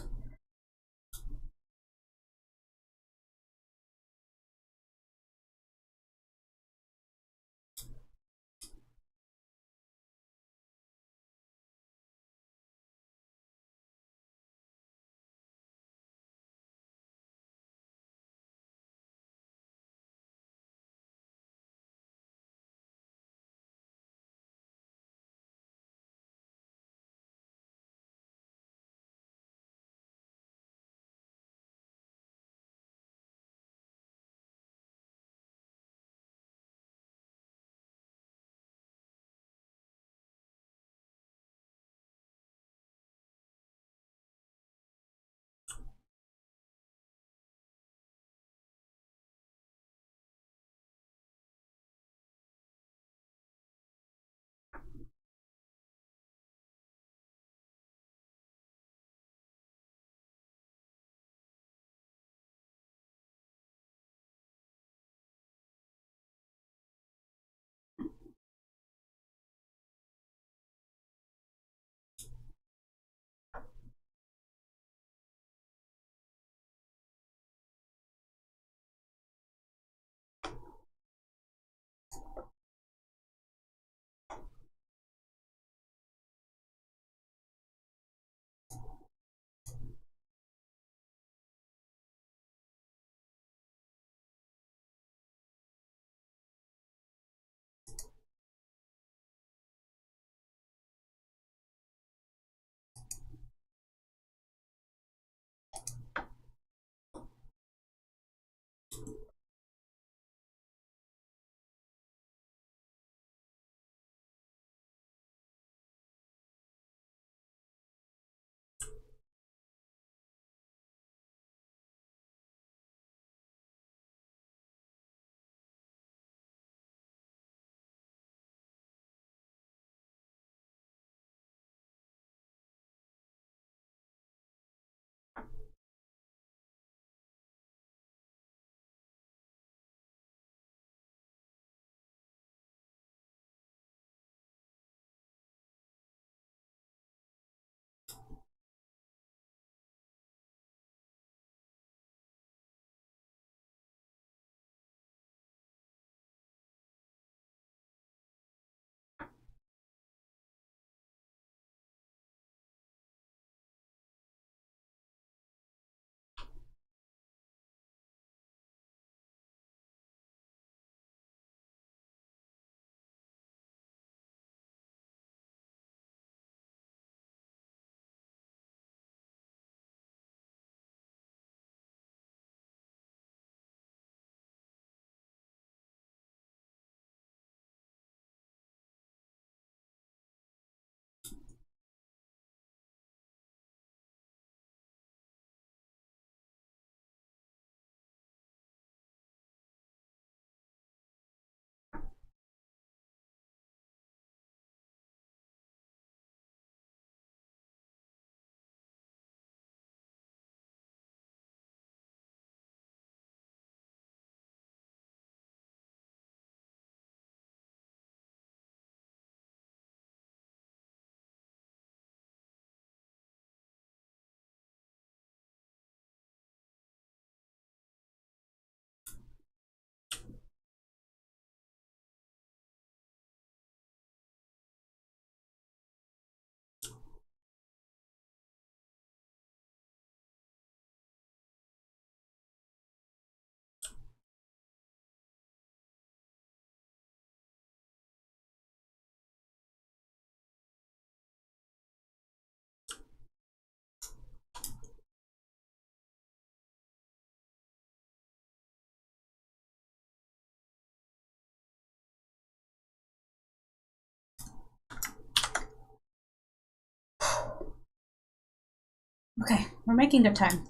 Okay, we're making good time.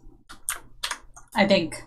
I think.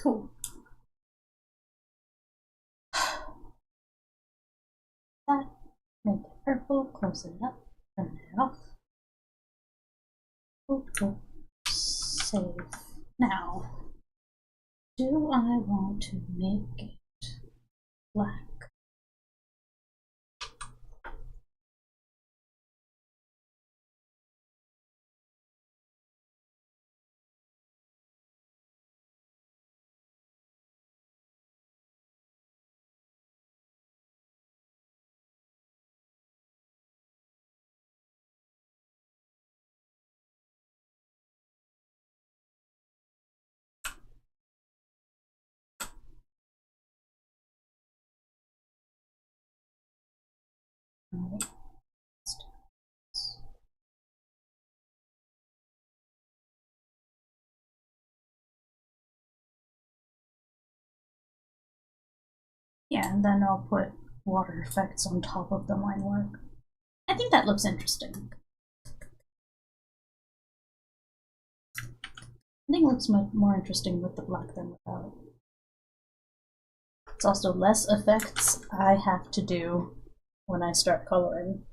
Cool. That, make it purple, close it up, turn it off. Save. Now, do I want to make it black? Yeah, and then I'll put water effects on top of the line work. I think that looks interesting. I think it looks more interesting with the black than without. It's also less effects I have to do when I start coloring.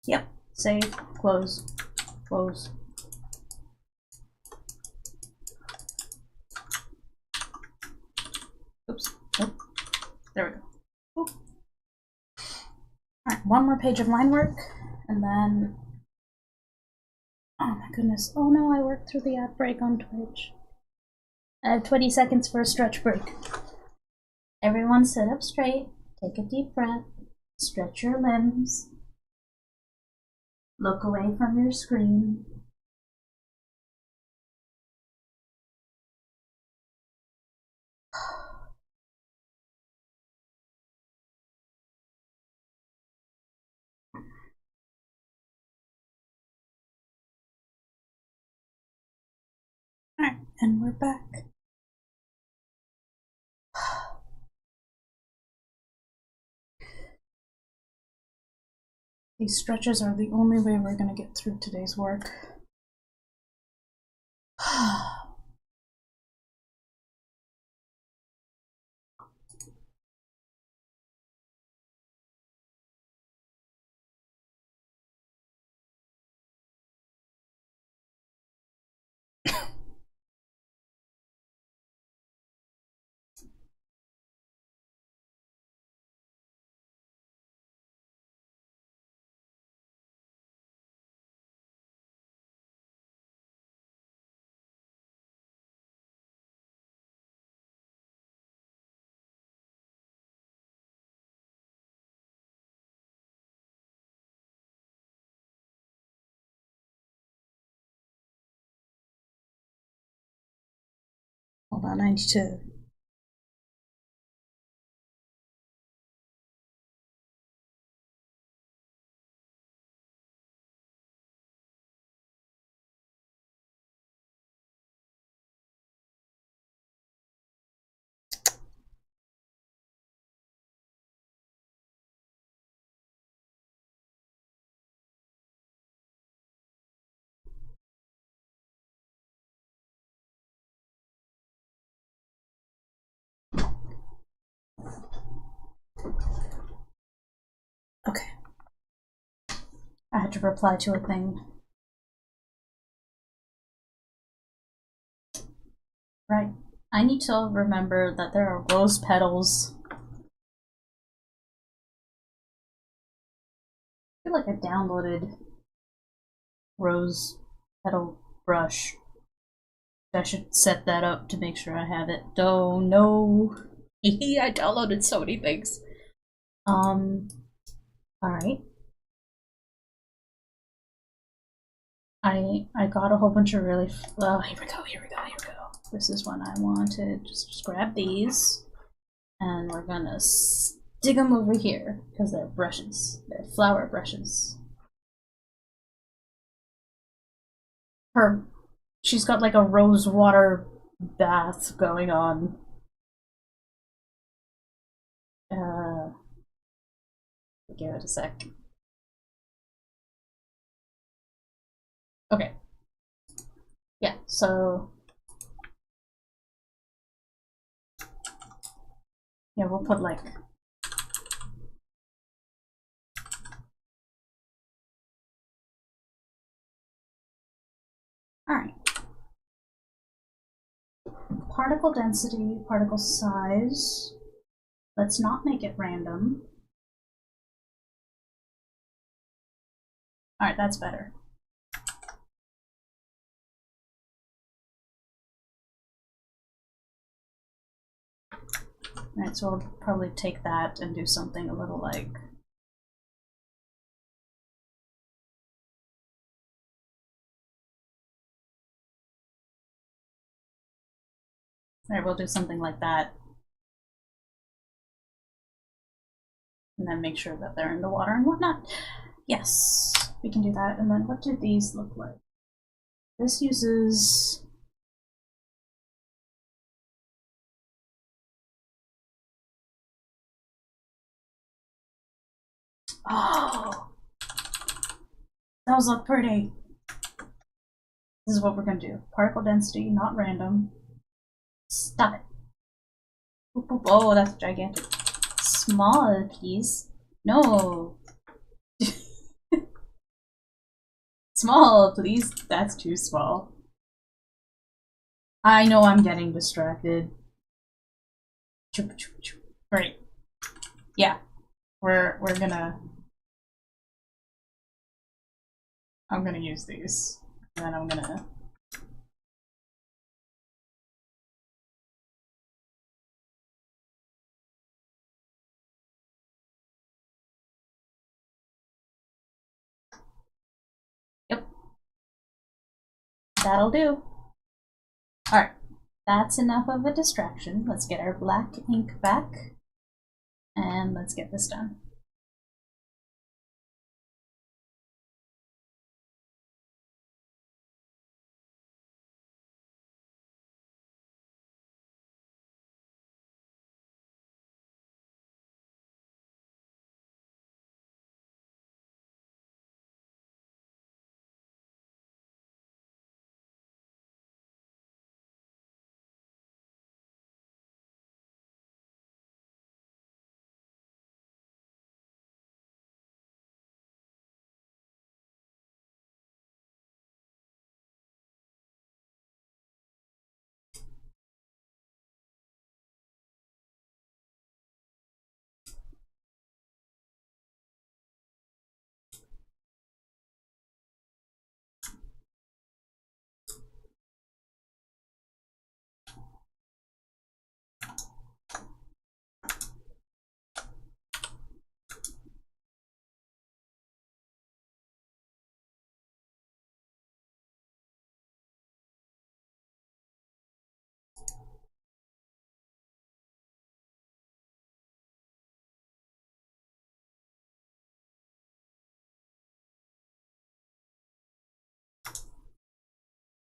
Yep, save, close, close. Oops, nope, there we go. Oop. Alright, one more page of line work, and then... Oh my goodness, oh no, I worked through the ad break on Twitch. I have 20 seconds for a stretch break. Everyone sit up straight, take a deep breath, stretch your limbs, look away from your screen. Alright, and we're back. These stretches are the only way we're going to get through today's work. Hold on, I need to... Okay. I had to reply to a thing. Right. I need to remember that there are rose petals. I feel like I downloaded rose petal brush. I should set that up to make sure I have it. Oh no. I downloaded so many things. Alright. I got a whole bunch of really... Oh, here we go. This is when I want to just grab these. And we're gonna stick them over here, because they're brushes. They're flower brushes. She's got like a rose water bath going on. Give it a sec. Okay. Yeah, so yeah, we'll put like alright. Particle density, particle size. Let's not make it random. Alright, that's better. Alright, so we'll probably take that and do something a little like... Alright, we'll do something like that. And then make sure that they're in the water and whatnot. Yes, we can do that. And then what do these look like? This uses... Oh! Those look pretty! This is what we're gonna do. Particle density, not random. Stop it. Boop, boop. Oh, that's gigantic. Small, please. No! Small, please. That's too small. I know I'm getting distracted. Great. Yeah. We're gonna... I'm gonna use these. And then I'm gonna... Yep. That'll do. Alright. That's enough of a distraction. Let's get our black ink back. And let's get this done.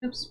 Oops.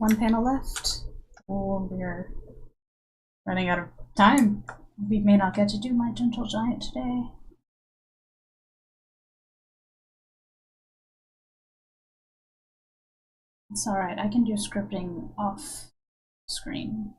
one panel left. Oh, we're running out of time. We may not get to do my gentle giant today. It's alright, I can do scripting off screen.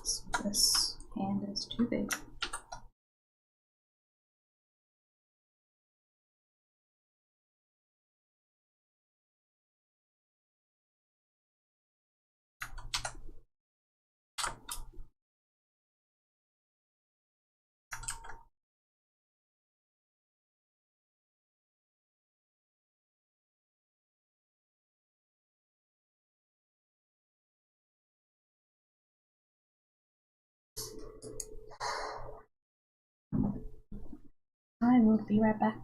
So this hand is too big. I will be right back.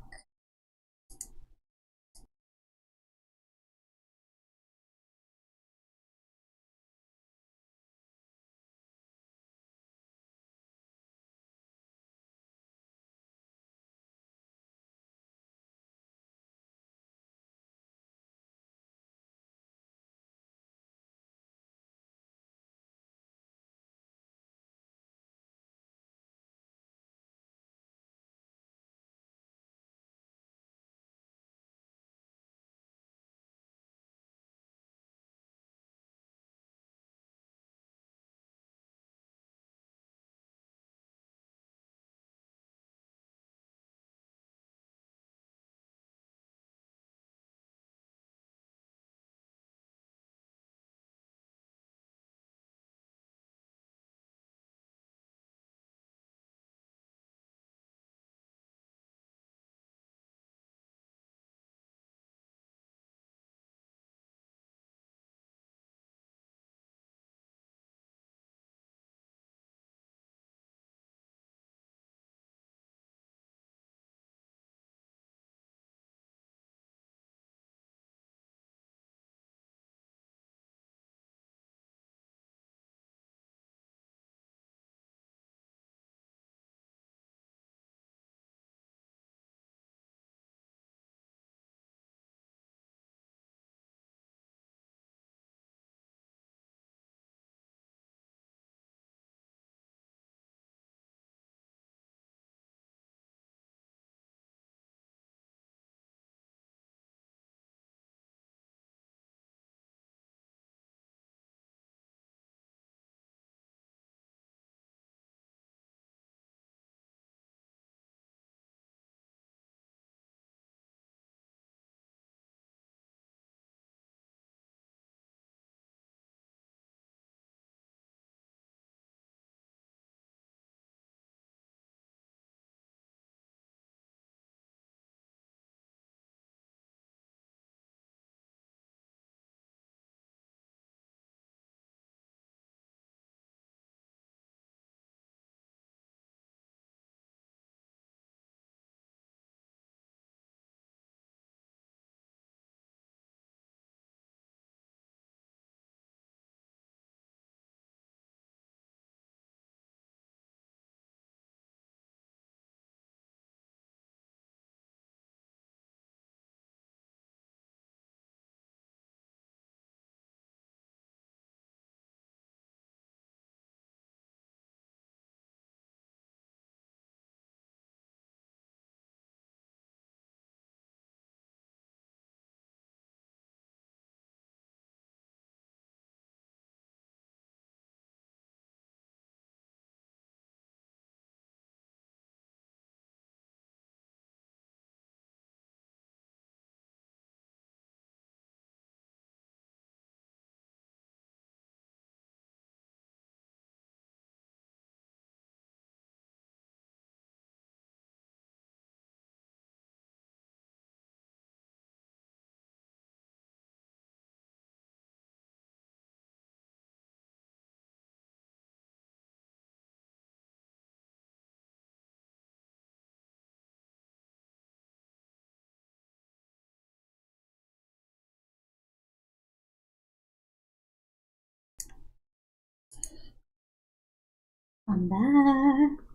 I'm back.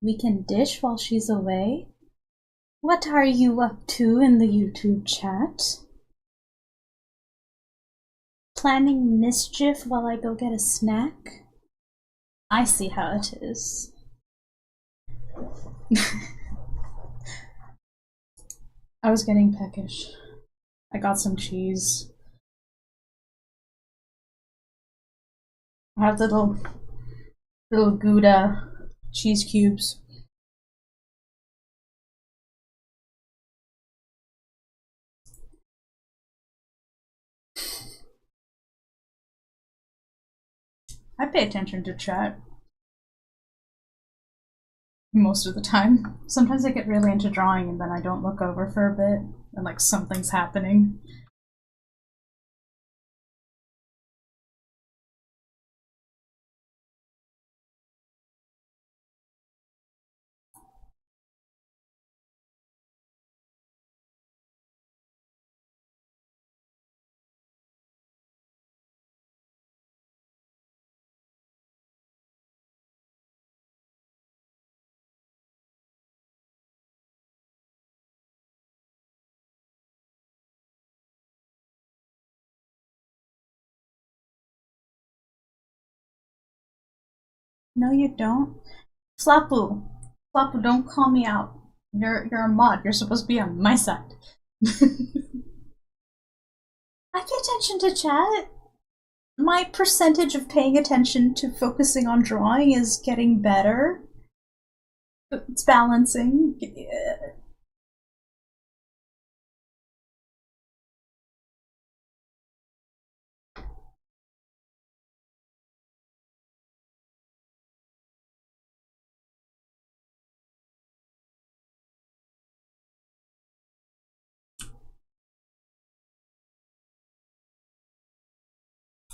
We can dish while she's away. What are you up to in the YouTube chat? Planning mischief while I go get a snack? I see how it is. I was getting peckish. I got some cheese. I have little Gouda cheese cubes. I pay attention to chat most of the time. Sometimes I get really into drawing and then I don't look over for a bit and like something's happening. No, you don't. Flapu, don't call me out. You're a mod. You're supposed to be on my side. I pay attention to chat. My percentage of paying attention to focusing on drawing is getting better. It's balancing.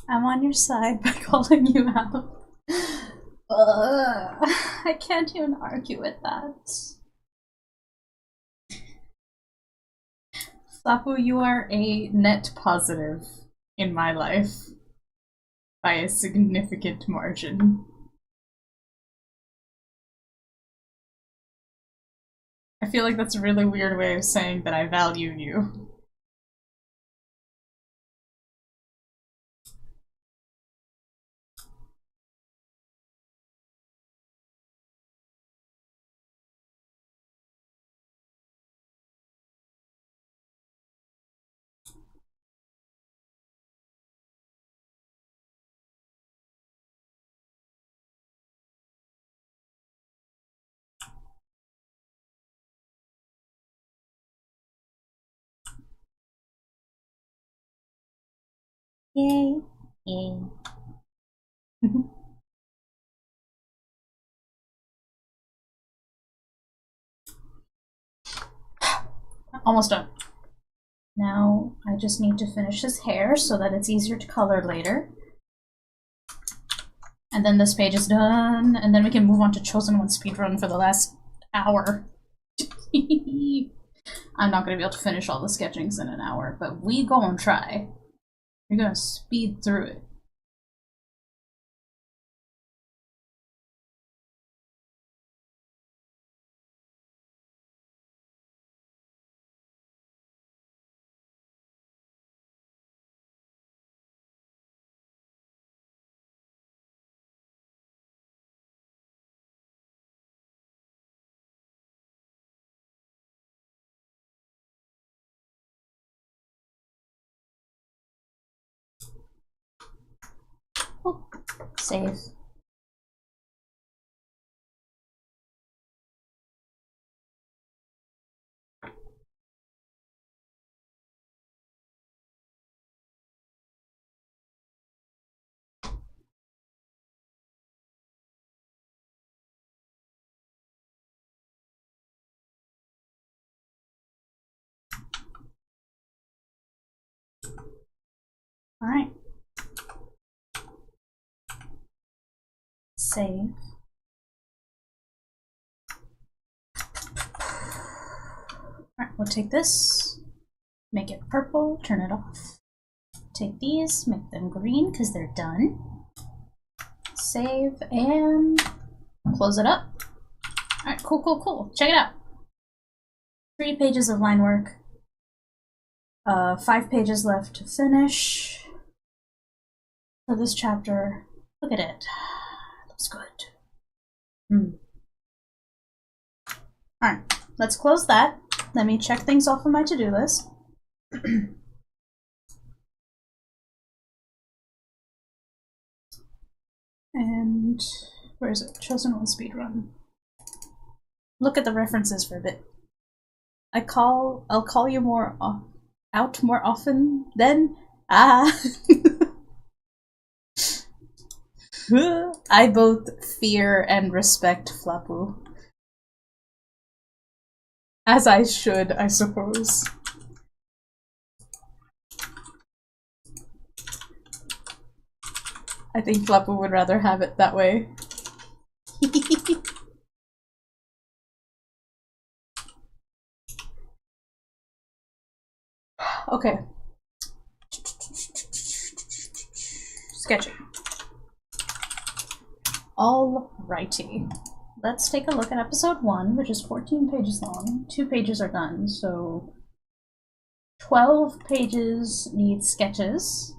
I'm on your side by calling you out. I can't even argue with that. Sapu, you are a net positive in my life by a significant margin. I feel like that's a really weird way of saying that I value you. Yay. Yay. Almost done. Now I just need to finish his hair so that it's easier to color later. And then this page is done, and then we can move on to Chosen One speedrun for the last hour. I'm not going to be able to finish all the sketchings in an hour, but we gonna try. We're gonna speed through it. Oh, save. All right. Save. Alright, we'll take this, make it purple, turn it off. Take these, make them green because they're done. Save and close it up. Alright, cool. Check it out. 3 pages of line work. 5 pages left to finish for this chapter. Look at it. Looks good. Alright, let's close that. Let me check things off of my to-do list. And where is it? Chosen one speedrun. Look at the references for a bit. I'll call you out more often then. I both fear and respect Flapu. As I should, I suppose. I think Flapu would rather have it that way. Okay. Sketching. Alrighty. Let's take a look at episode 1, which is 14 pages long. 2 pages are done, so 12 pages need sketches.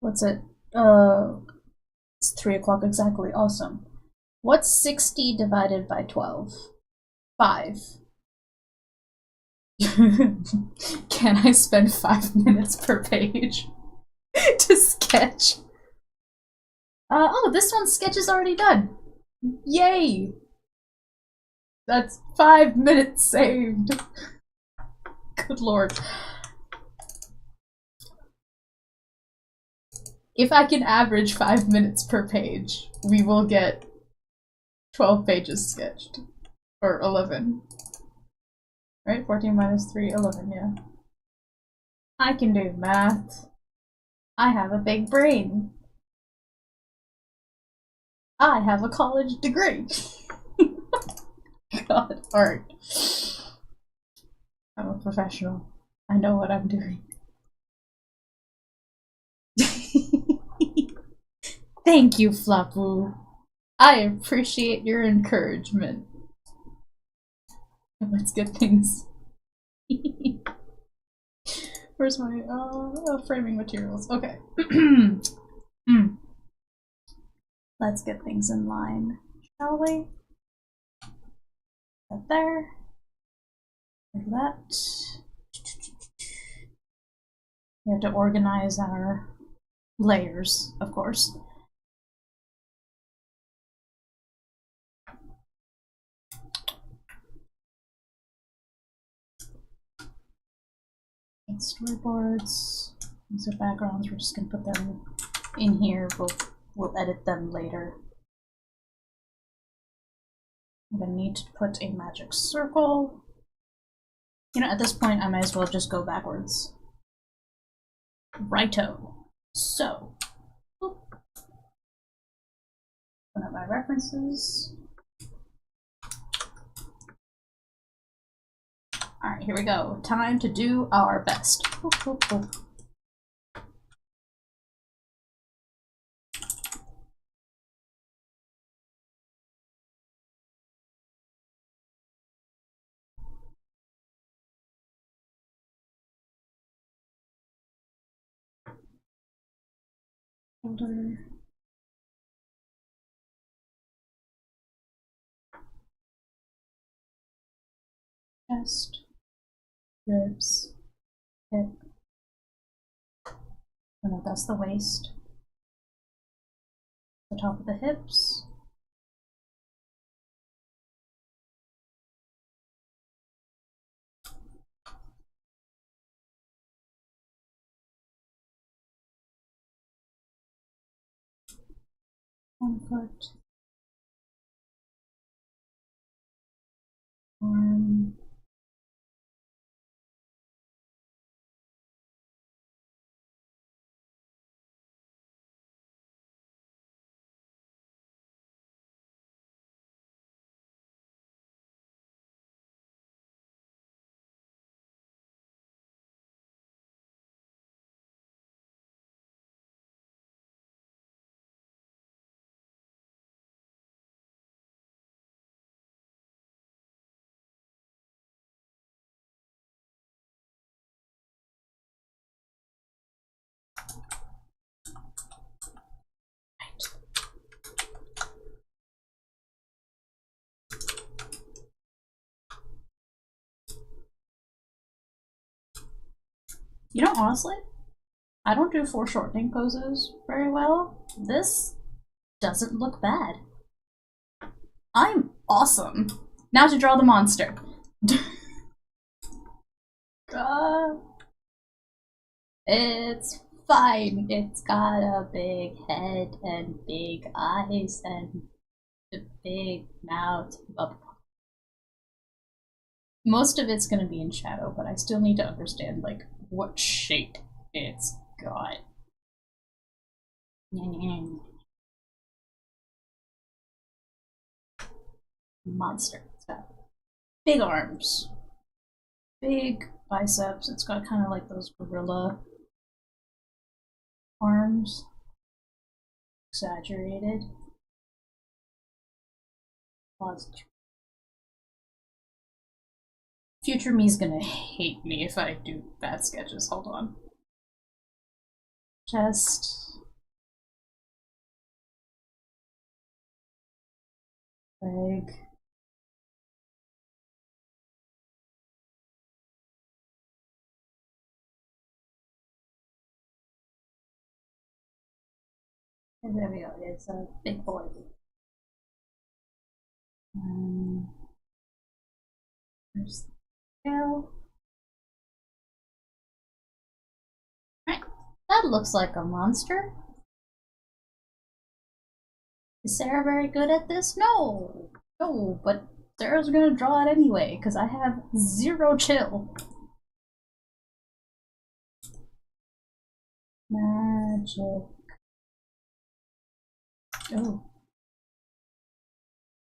What's it? It's 3 o'clock exactly. Awesome. What's 60 divided by 12? 5. Can I spend 5 minutes per page to sketch? Oh, this one's sketch is already done. Yay! That's 5 minutes saved. Good lord. If I can average 5 minutes per page, we will get 12 pages sketched. Or 11. Right? 14 minus 3, 11, yeah. I can do math. I have a big brain. I have a college degree. God, art. I'm a professional. I know what I'm doing. Thank you, Flapu. I appreciate your encouragement. Let's get things. Where's my framing materials? Okay. Let's get things in line, shall we? That there. Like that. We have to organize our layers, of course. And storyboards. These are backgrounds. We're just gonna put them in here. We'll edit them later. I'm gonna need to put a magic circle. You know, at this point, I might as well just go backwards. Righto. So, open up my references. Alright, here we go. Time to do our best. Shoulder. Chest. Ribs. Hip. Oh no, that's the waist. The top of the hips. One foot. Arm. You know, honestly, I don't do foreshortening poses very well. This doesn't look bad. I'm awesome. Now to draw the monster. It's fine. It's got a big head and big eyes and a big mouth. Most of it's gonna be in shadow, but I still need to understand like what shape it's got. Monster. It's got big arms, big biceps. It's got kind of like those gorilla arms, exaggerated. Future me's gonna hate me if I do bad sketches. Hold on. Chest. Leg. And there we go. It's a big boy. There's the tail. Right. That looks like a monster. Is Sarah very good at this? No! No, but Sarah's gonna draw it anyway, because I have zero chill. Magic. Oh.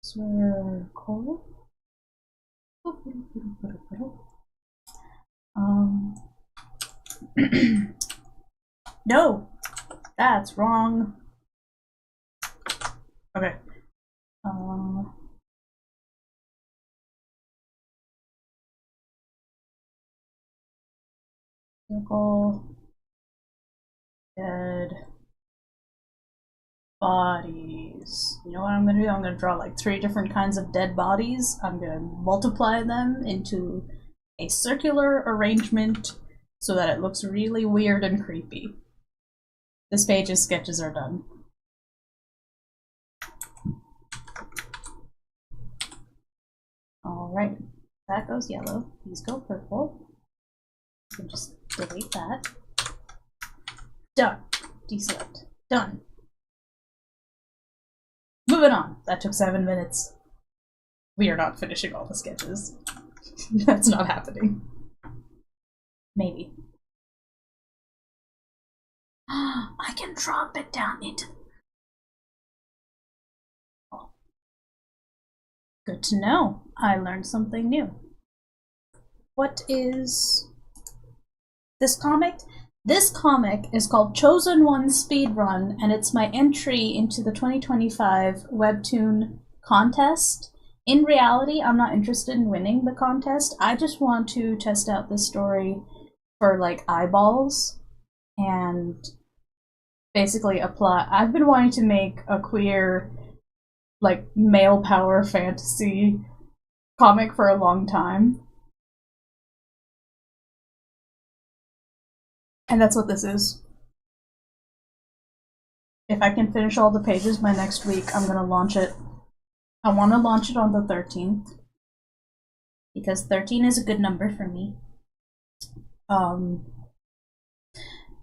Circle. No! That's wrong. Okay. Circle. Dead bodies. You know what I'm gonna do? I'm gonna draw like 3 different kinds of dead bodies. I'm gonna multiply them into a circular arrangement so that it looks really weird and creepy. This page's sketches are done. Alright, that goes yellow. These go purple. You can just delete that. Done. Deselect. Done. Moving on. That took 7 minutes. We are not finishing all the sketches. That's not happening. Maybe. I can drop it down into... Oh. Good to know. I learned something new. What is this comic? This comic is called Chosen One Speedrun, and it's my entry into the 2025 Webtoon contest. In reality, I'm not interested in winning the contest. I just want to test out this story for like eyeballs and basically apply. I've been wanting to make a queer, like, male power fantasy comic for a long time. And that's what this is. If I can finish all the pages by next week, I'm gonna launch it. I want to launch it on the 13th. Because 13 is a good number for me.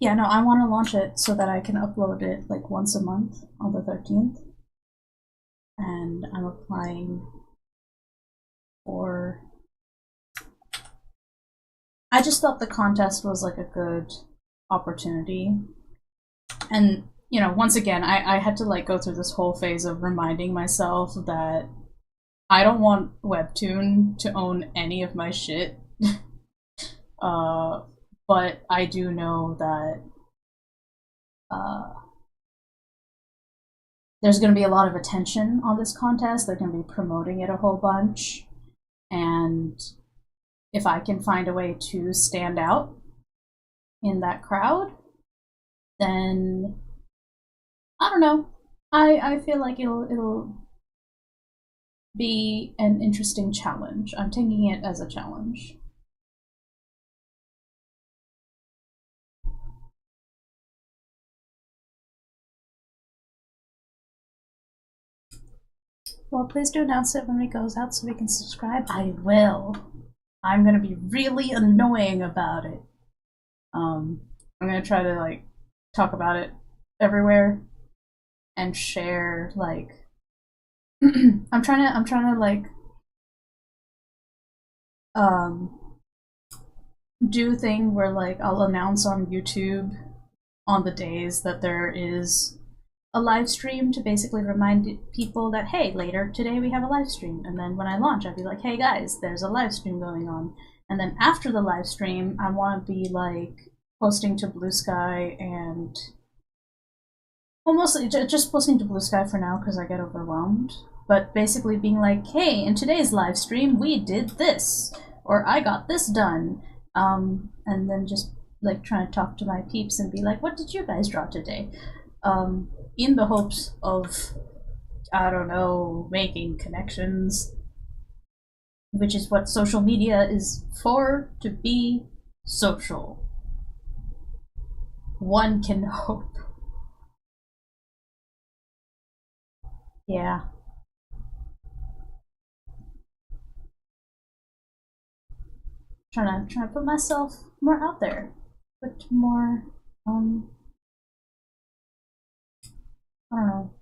Yeah, no, I want to launch it so that I can upload it like once a month on the 13th. And I'm applying for... I just thought the contest was like a good opportunity. And, you know, once again, I had to like go through this whole phase of reminding myself that I don't want Webtoon to own any of my shit. But I do know that there's going to be a lot of attention on this contest. They're going to be promoting it a whole bunch. And if I can find a way to stand out in that crowd, then I don't know. I feel like it'll be an interesting challenge. I'm taking it as a challenge. Well, please do announce it when it goes out so we can subscribe. I will. I'm gonna be really annoying about it. I'm gonna try to like talk about it everywhere and share like I'm trying to like do a thing where like I'll announce on YouTube on the days that there is a live stream to basically remind people that hey, later today we have a live stream. And then when I launch, I'd be like, hey guys, there's a live stream going on. And then after the live stream, I want to be like posting to Blue Sky and well, mostly just posting to Blue Sky for now because I get overwhelmed. But basically being like, hey, in today's live stream, we did this, or I got this done. And then just like trying to talk to my peeps and be like, what did you guys draw today? In the hopes of, I don't know, making connections, which is what social media is for, to be social. One can hope. Yeah. Trying to put myself more out there. Put more, I don't know.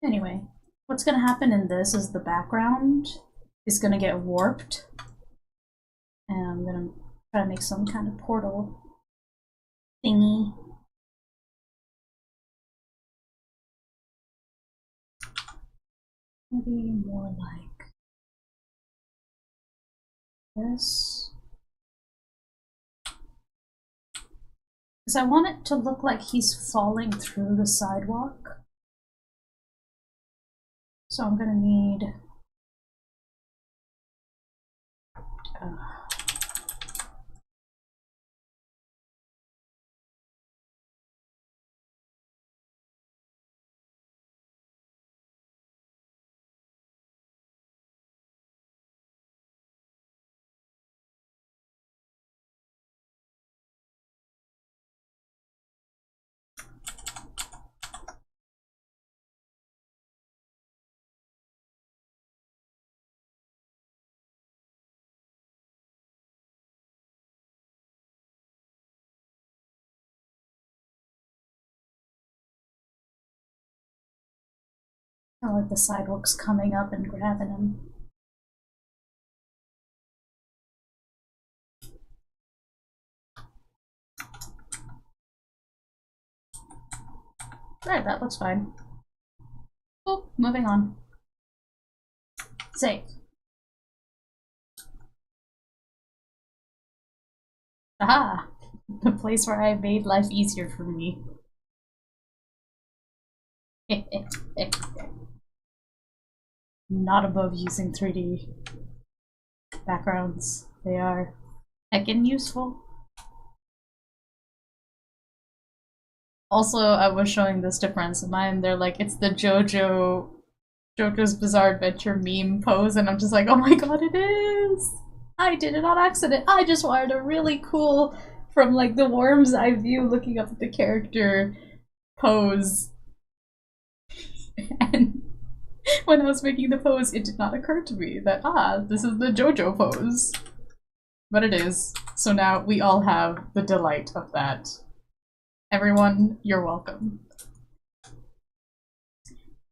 Anyway, what's gonna happen in this is the background is gonna get warped. And I'm gonna try to make some kind of portal thingy. Maybe more like this. Because I want it to look like he's falling through the sidewalk. So I'm gonna need I like the sidewalks coming up and grabbing him. Right, that looks fine. Oh, moving on. Save. Aha! The place where I made life easier for me. Not above using 3D backgrounds. They are heckin' useful. Also, I was showing this to friends of mine. They're like, it's the JoJo's Bizarre Adventure meme pose, and I'm just like, oh my god, it is! I did it on accident. I just wanted a really cool, from like the worm's eye view, looking up at the character pose. And when I was making the pose, it did not occur to me that, this is the JoJo pose. But it is. So now we all have the delight of that. Everyone, you're welcome.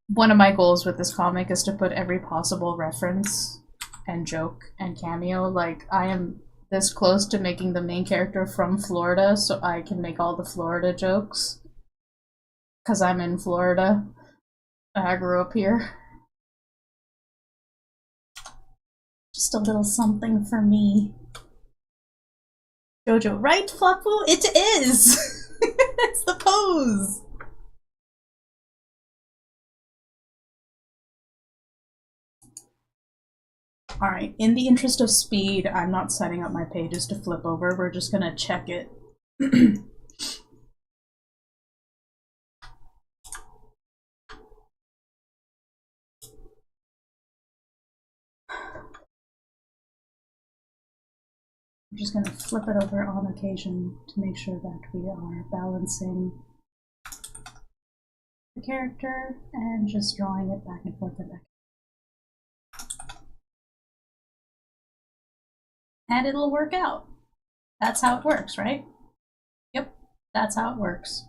One of my goals with this comic is to put every possible reference and joke and cameo. Like, I am this close to making the main character from Florida, so I can make all the Florida jokes. Because I'm in Florida. I grew up here. Just a little something for me. JoJo, right, Floppo? It is! It's the pose! Alright, in the interest of speed, I'm not setting up my pages to flip over, we're just gonna check it. I'm just gonna flip it over on occasion to make sure that we are balancing the character and just drawing it back and forth and back. And it'll work out. That's how it works, right? Yep, that's how it works.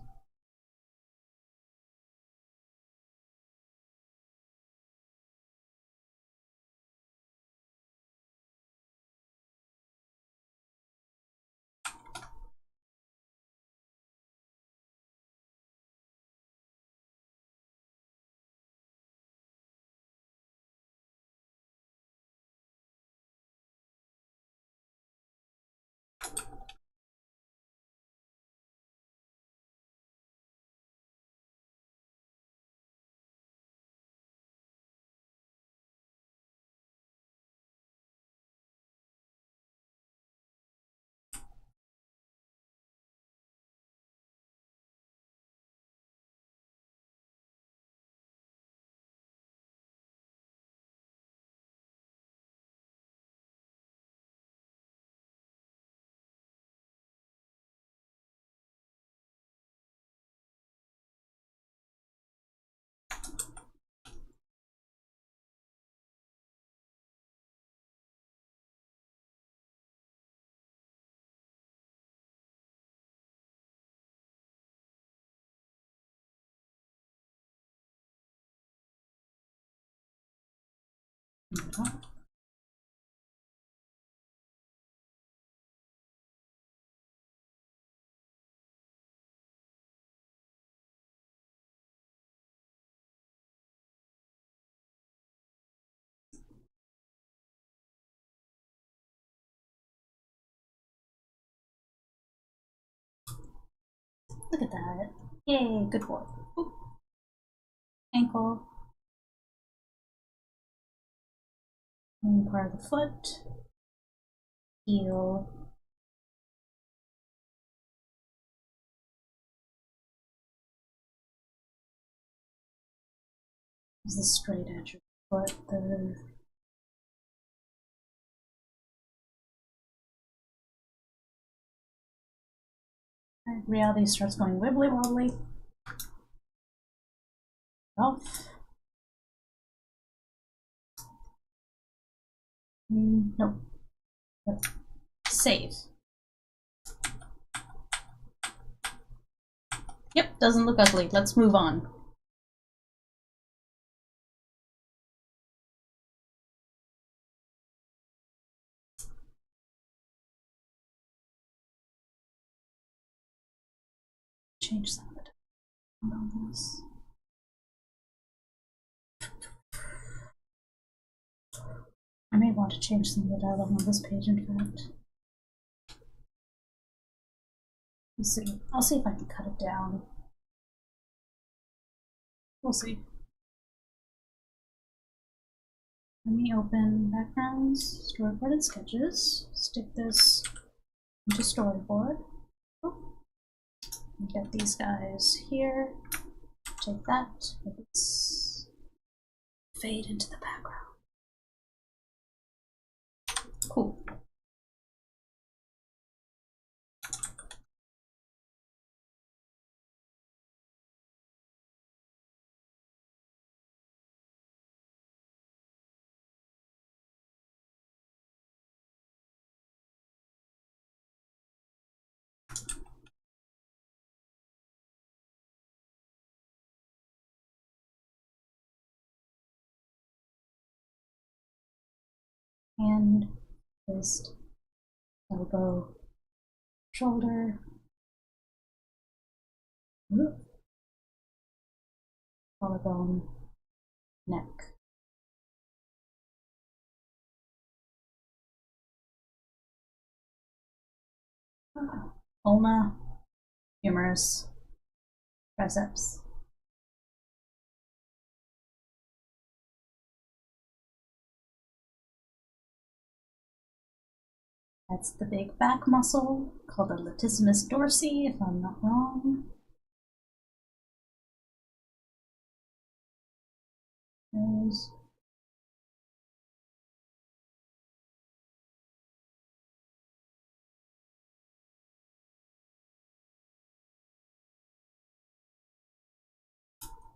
Look at that. Yay, good work. Oop. Ankle. And part of the foot. Heel. Is the straight edge of the foot. Reality starts going wibbly wobbly. Off. Nope. Yep. Save. Yep, doesn't look ugly. Let's move on. Change some of it on this. I may want to change some of the dialogue on this page, in fact. Let's see. I'll see if I can cut it down. We'll see. Let me open backgrounds, storyboard and sketches. Stick this into storyboard. Oh. Get these guys here. Take that. Let's fade into the background. Cool. Hand, wrist, elbow, shoulder, collarbone, neck. Ulna, humerus, triceps. That's the big back muscle called the latissimus dorsi, if I'm not wrong. There's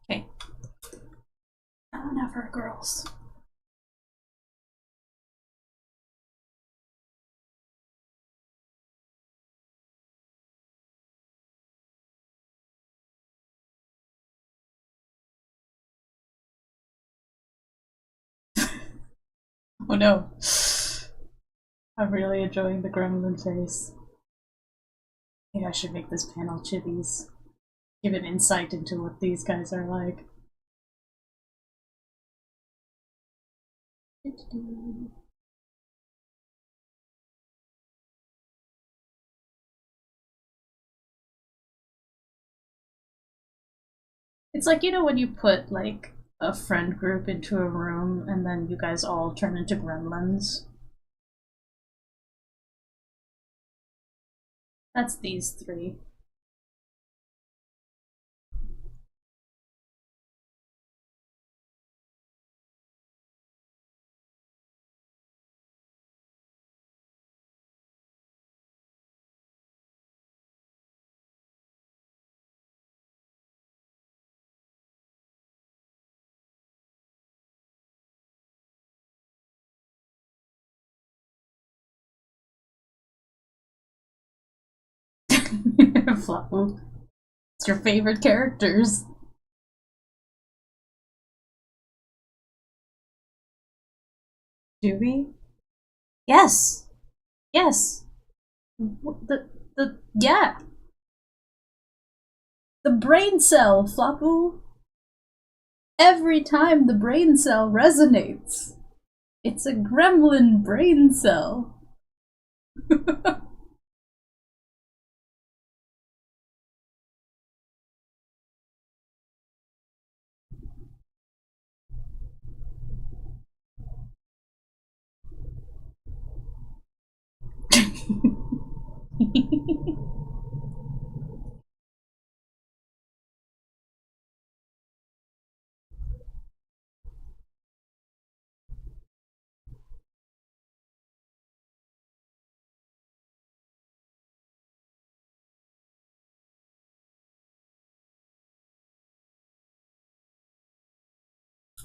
okay, Never, girls. Oh no. I'm really enjoying the gremlin face. Maybe I should make this panel chibis. Give an insight into what these guys are like. It's like, you know, when you put like a friend group into a room and then you guys all turn into gremlins. That's these three. Flapu. It's your favorite characters. Do we? Yes. Yes. Yeah. The brain cell, Flapu. Every time the brain cell resonates, it's a gremlin brain cell.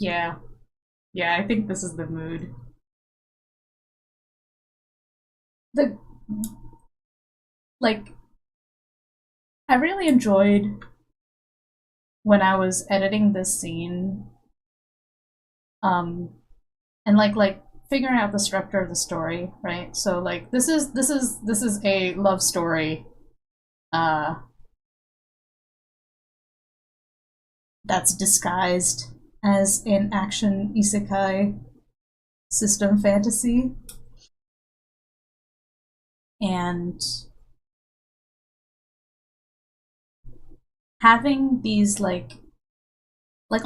Yeah. Yeah, I think this is the mood. The like I really enjoyed when I was editing this scene, um, and like figuring out the structure of the story, right? So like this is a love story, uh, that's disguised as an action isekai system fantasy, and having these like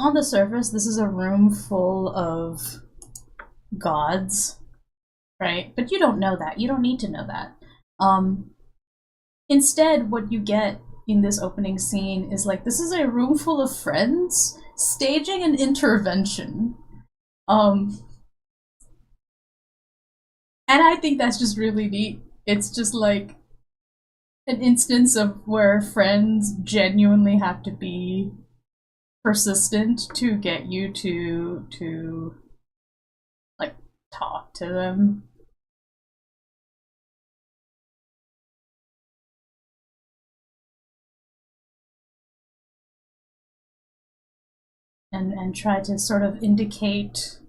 on the surface, this is a room full of gods, right? But you don't know that. You don't need to know that. Um, Instead, what you get in this opening scene is like this is a room full of friends staging an intervention. Um, and I think that's just really neat. It's just like an instance of where friends genuinely have to be persistent to get you to like talk to them. And try to sort of indicate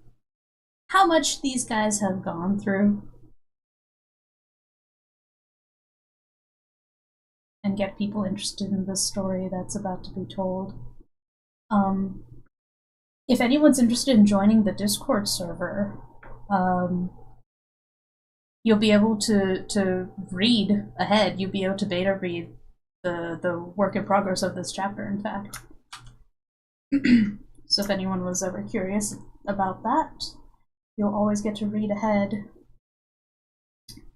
how much these guys have gone through and get people interested in the story that's about to be told. Um, if anyone's interested in joining the Discord server, um, you'll be able to read ahead. You'll be able to beta read the work in progress of this chapter, in fact. So if anyone was ever curious about that, you'll always get to read ahead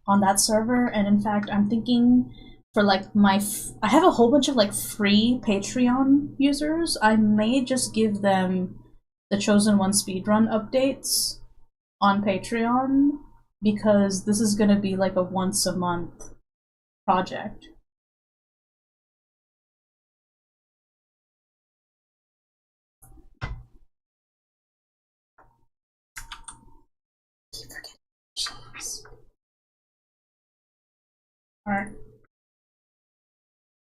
on that server. And in fact, I'm thinking for like I have a whole bunch of like free Patreon users. I may just give them the Chosen One speedrun updates on Patreon, because this is going to be like a once a month project. keep forgetting. Jeez. Alright.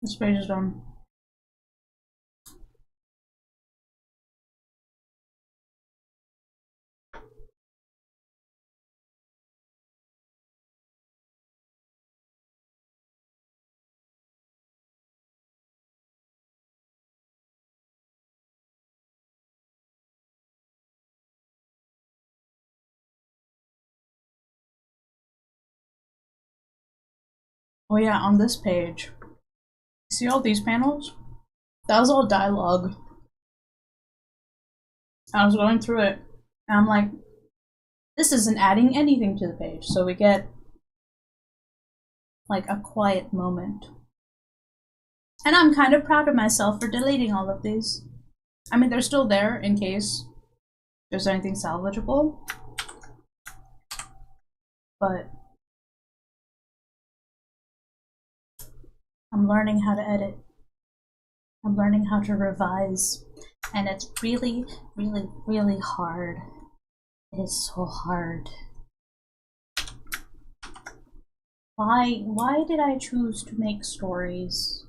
This page is done. Oh yeah, on this page. See all these panels? That was all dialogue. I was going through it, and I'm like, this isn't adding anything to the page. So we get like a quiet moment. And I'm kind of proud of myself for deleting all of these. I mean, they're still there in case there's anything salvageable. But I'm learning how to edit. I'm learning how to revise. And it's really, really, really hard. It is so hard. Why did I choose to make stories?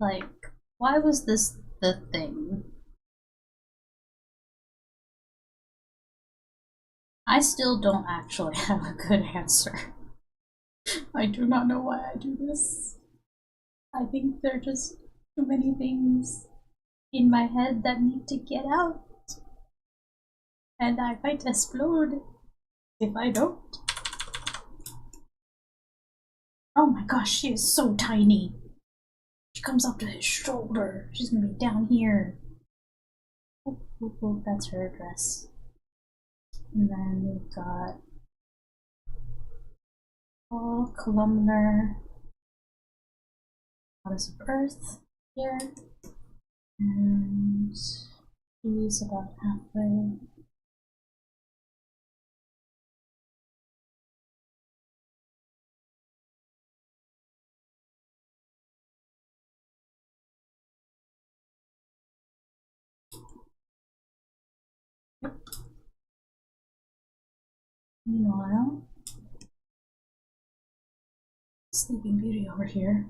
Like, why was this the thing? I still don't actually have a good answer. I do not know why I do this. I think there are just too many things in my head that need to get out. And I might explode if I don't. Oh my gosh, she is so tiny. She comes up to his shoulder. She's gonna be down here. Oh, oh, oh, that's her dress. And then we've got columnar goddess of earth here. And she's about halfway. Meanwhile, Sleeping Beauty over here.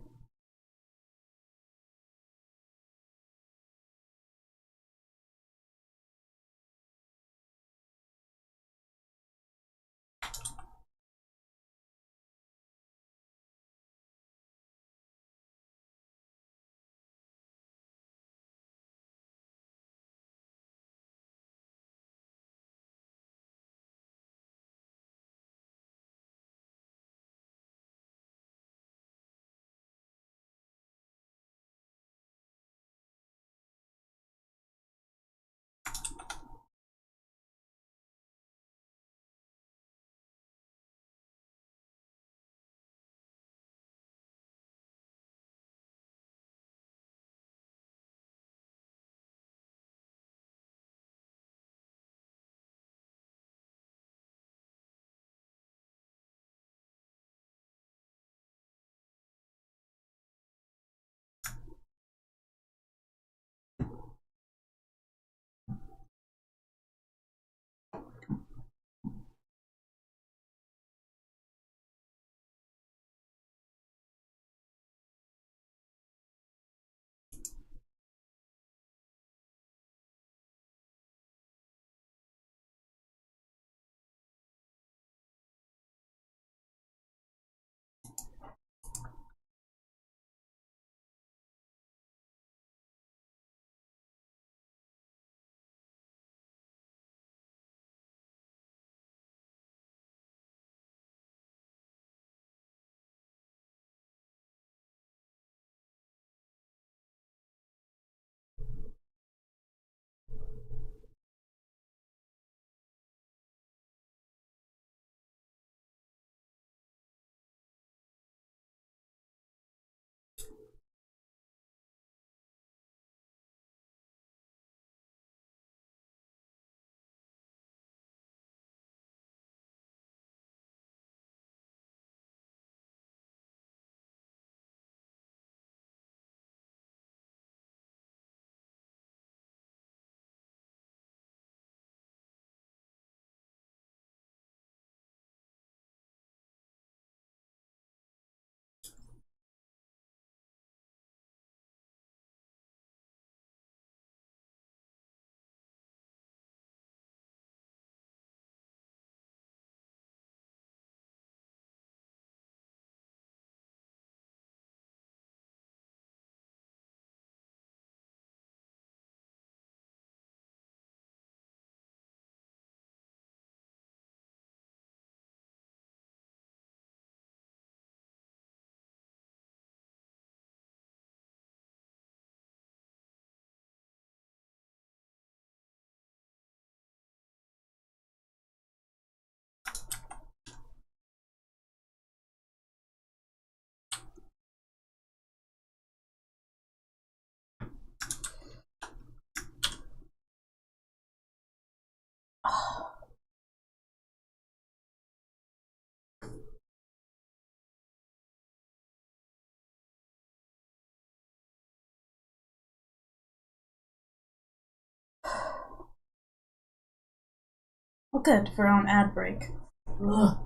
Well, good, we're on ad break. Ugh.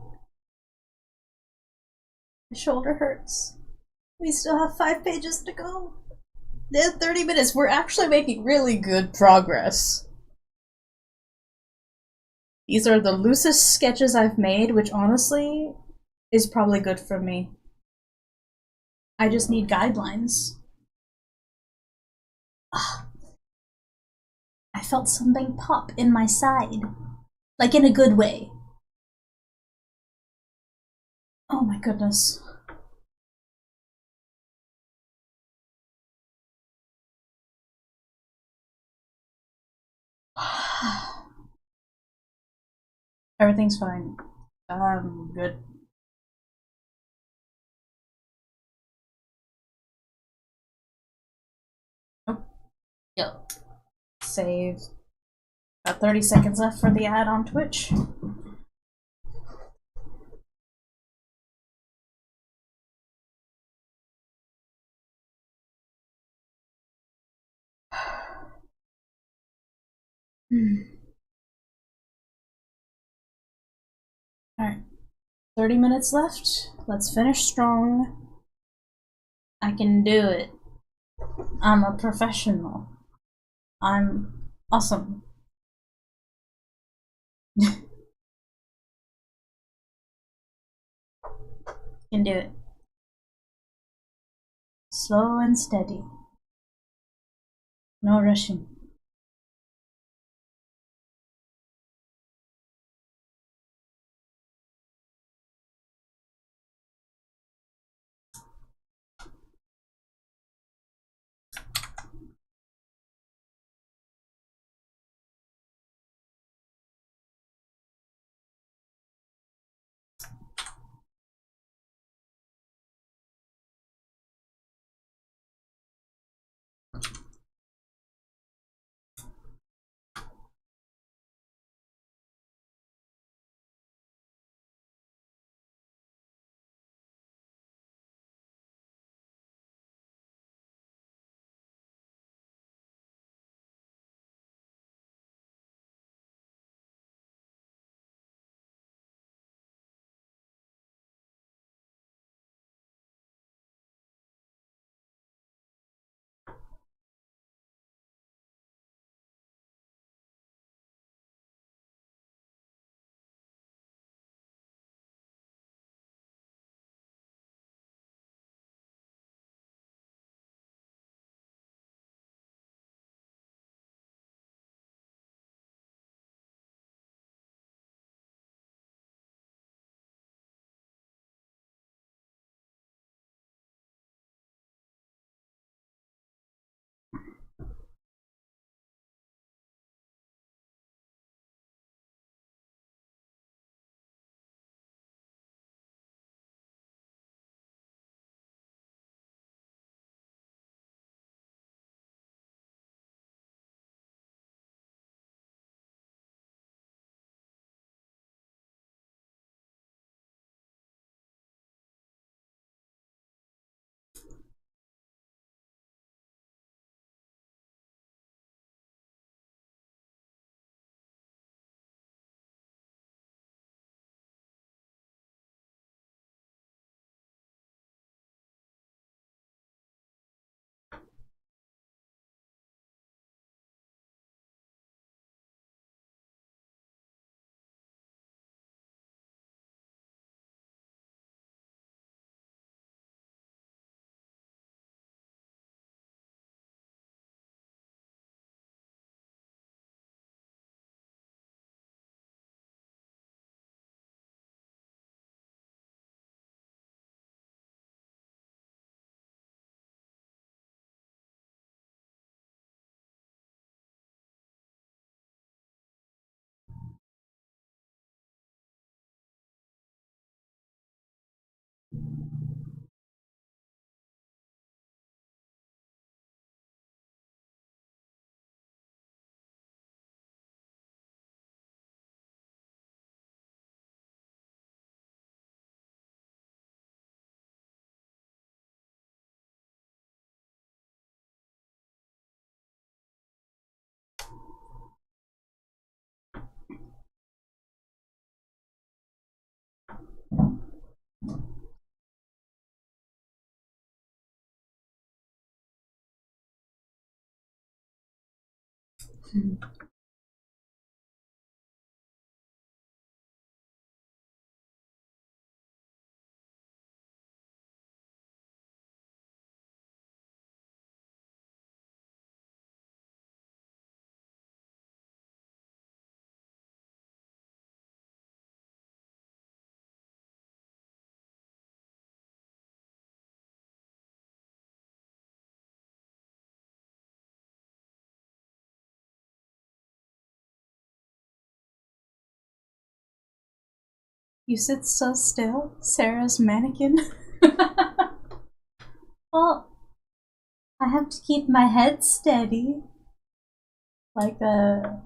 My shoulder hurts. We still have 5 pages to go. There's 30 minutes. We're actually making really good progress. These are the loosest sketches I've made, which honestly is probably good for me. I just need guidelines. Ugh. I felt something pop in my side. Like in a good way. Oh my goodness. Everything's fine. Good. Nope. Yep. Save. Got 30 seconds left for the ad on Twitch. Alright. 30 minutes left. Let's finish strong. I can do it. I'm a professional. I'm awesome. Can do it. Slow and steady. No rushing. You sit so still, Sarah's mannequin. Well, I have to keep my head steady, like a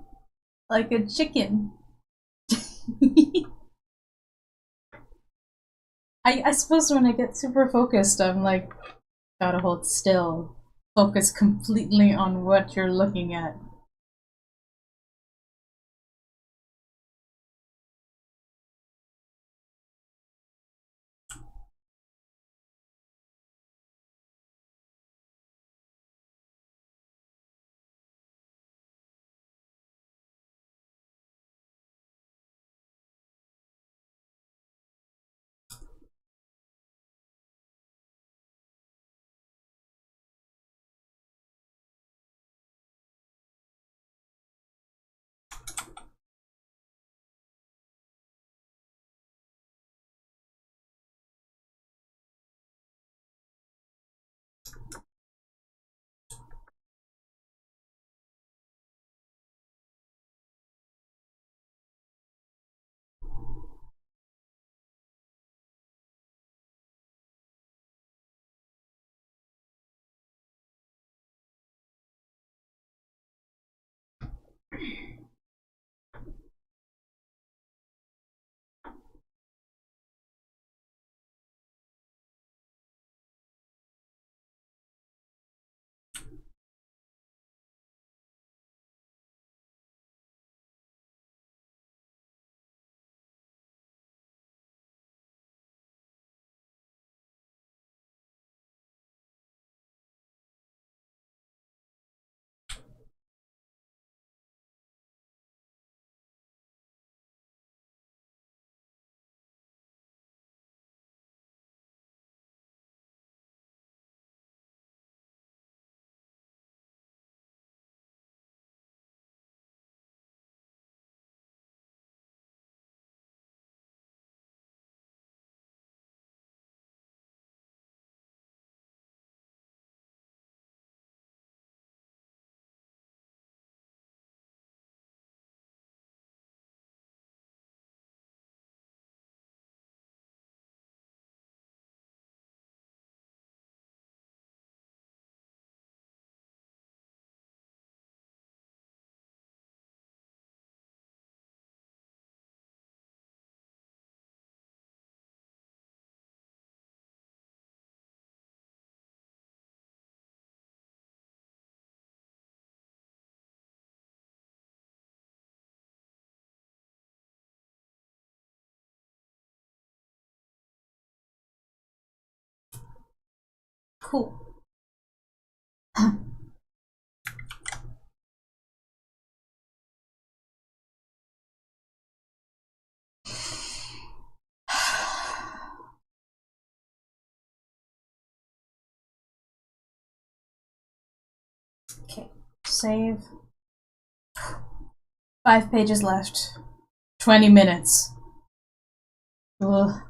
chicken. I suppose when I get super focused, I'm like, gotta hold still, focus completely on what you're looking at. Cool. Okay, save. 5 pages left. 20 minutes. Ugh.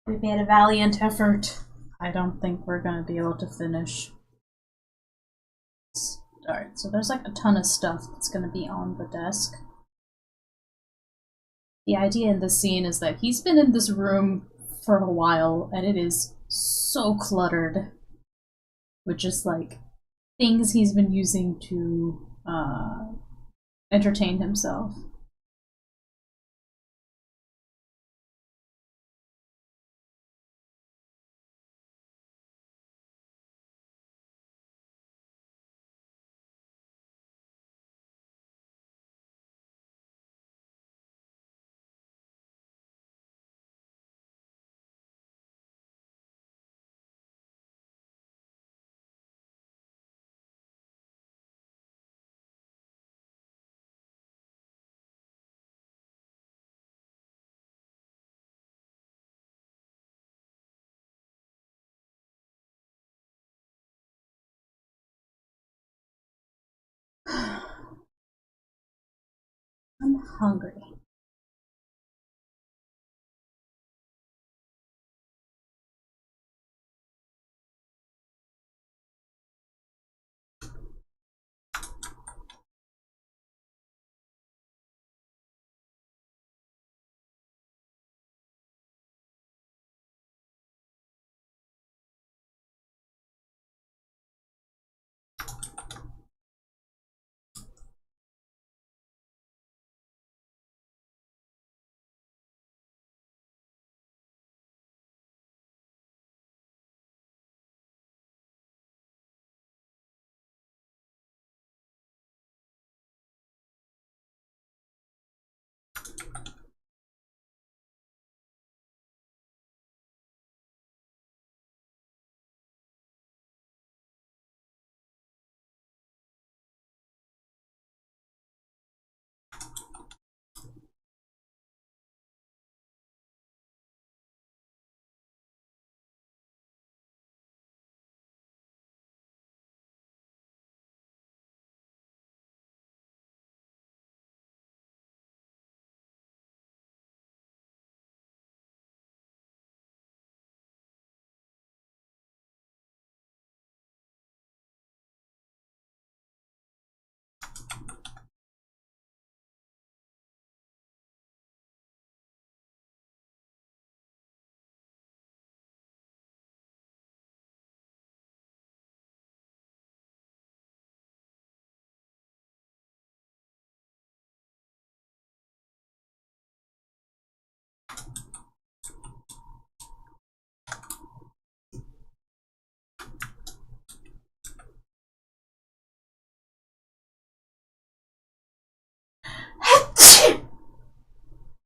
We made a valiant effort. I don't think we're gonna be able to finish. Alright, so there's like a ton of stuff that's gonna be on the desk. The idea in this scene is that he's been in this room for a while, and it is so cluttered with just like things he's been using to entertain himself. I'm hungry.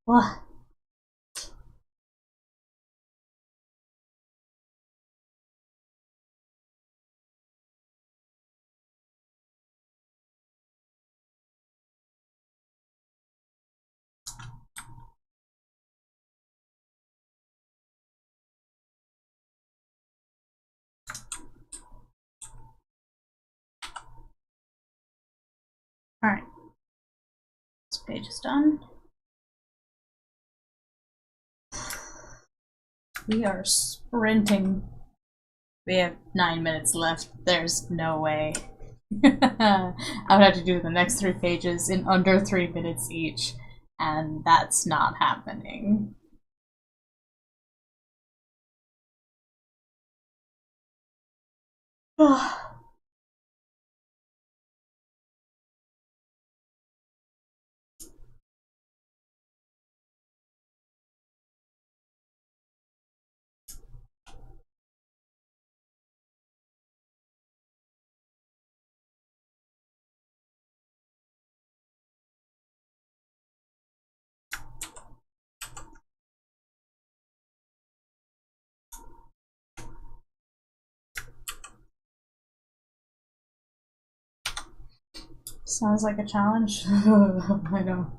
What? Alright. This page is done. We are sprinting. We have 9 minutes left. There's no way. I would have to do the next 3 pages in under 3 minutes each, and that's not happening. Sounds like a challenge. I know.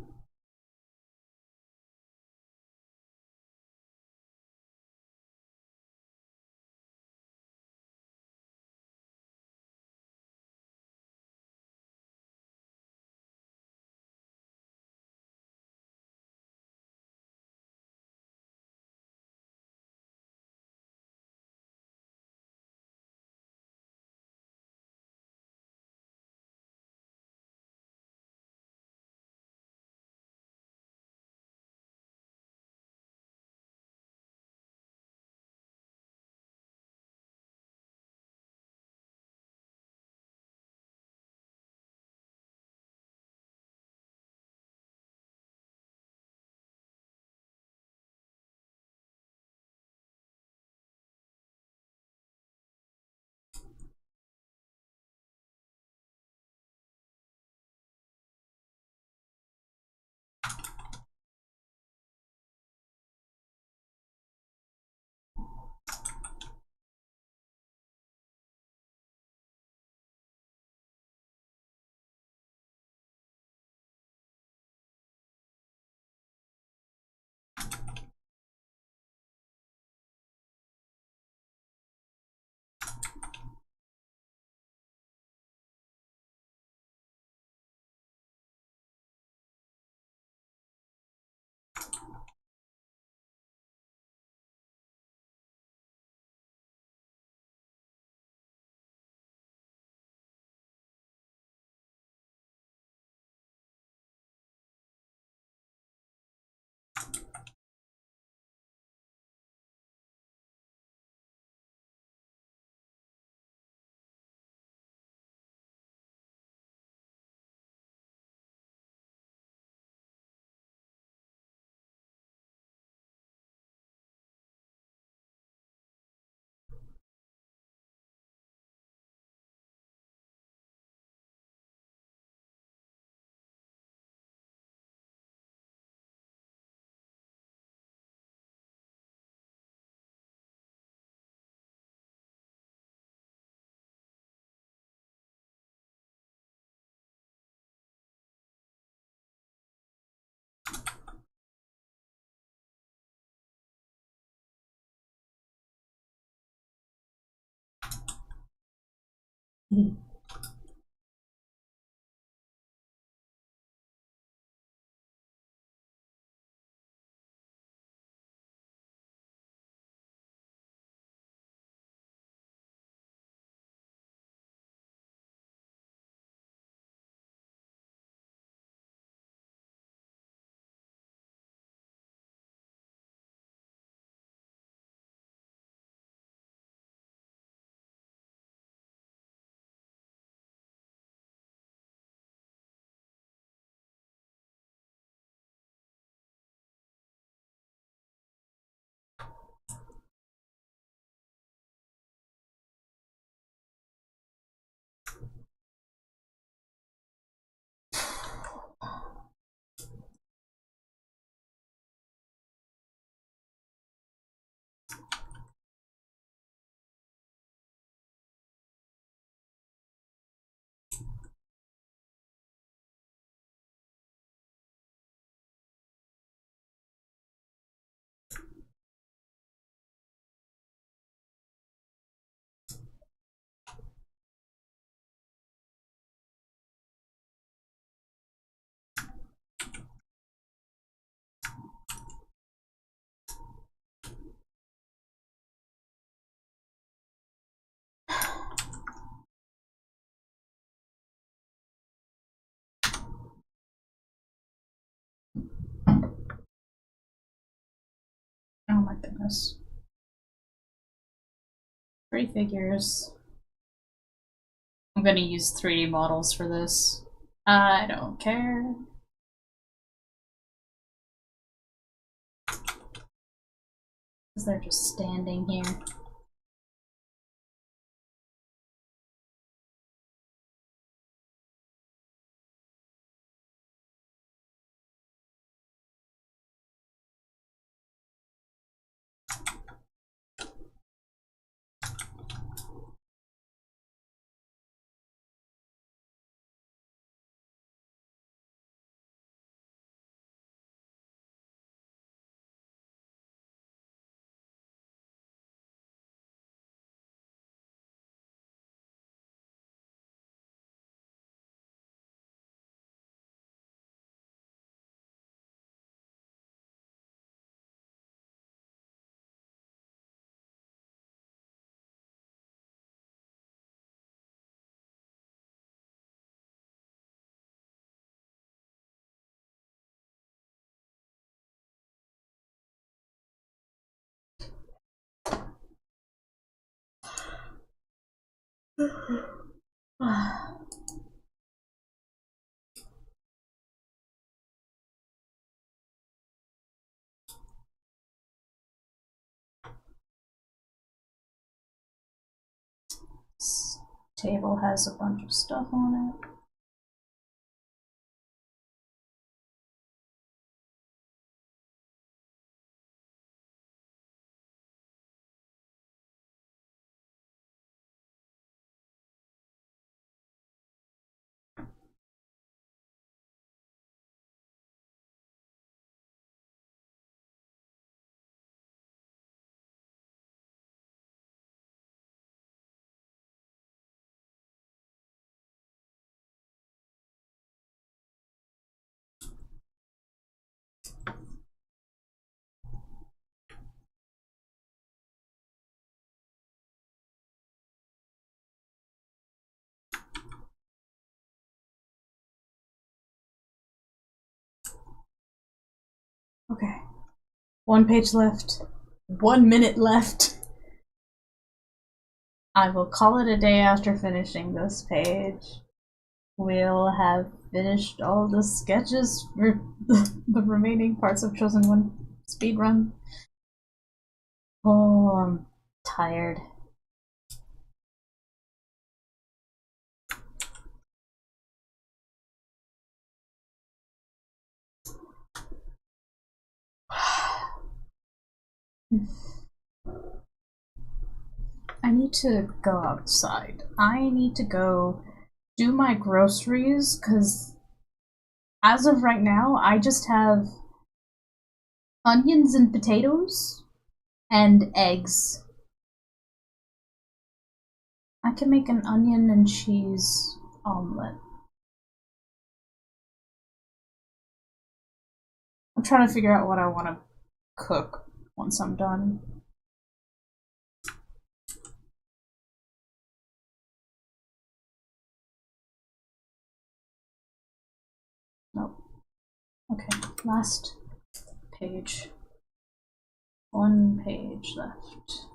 Oh my goodness. 3 figures. I'm gonna use 3D models for this. I don't care. Because they're just standing here. This table has a bunch of stuff on it. Okay. 1 page left. 1 minute left. I will call it a day after finishing this page. We'll have finished all the sketches for the remaining parts of Chosen One speedrun. Oh, I'm tired. I need to go outside. I need to go do my groceries, because as of right now, I just have onions and potatoes and eggs. I can make an onion and cheese omelet. I'm trying to figure out what I want to cook once I'm done. Nope. Okay, last page. One page left.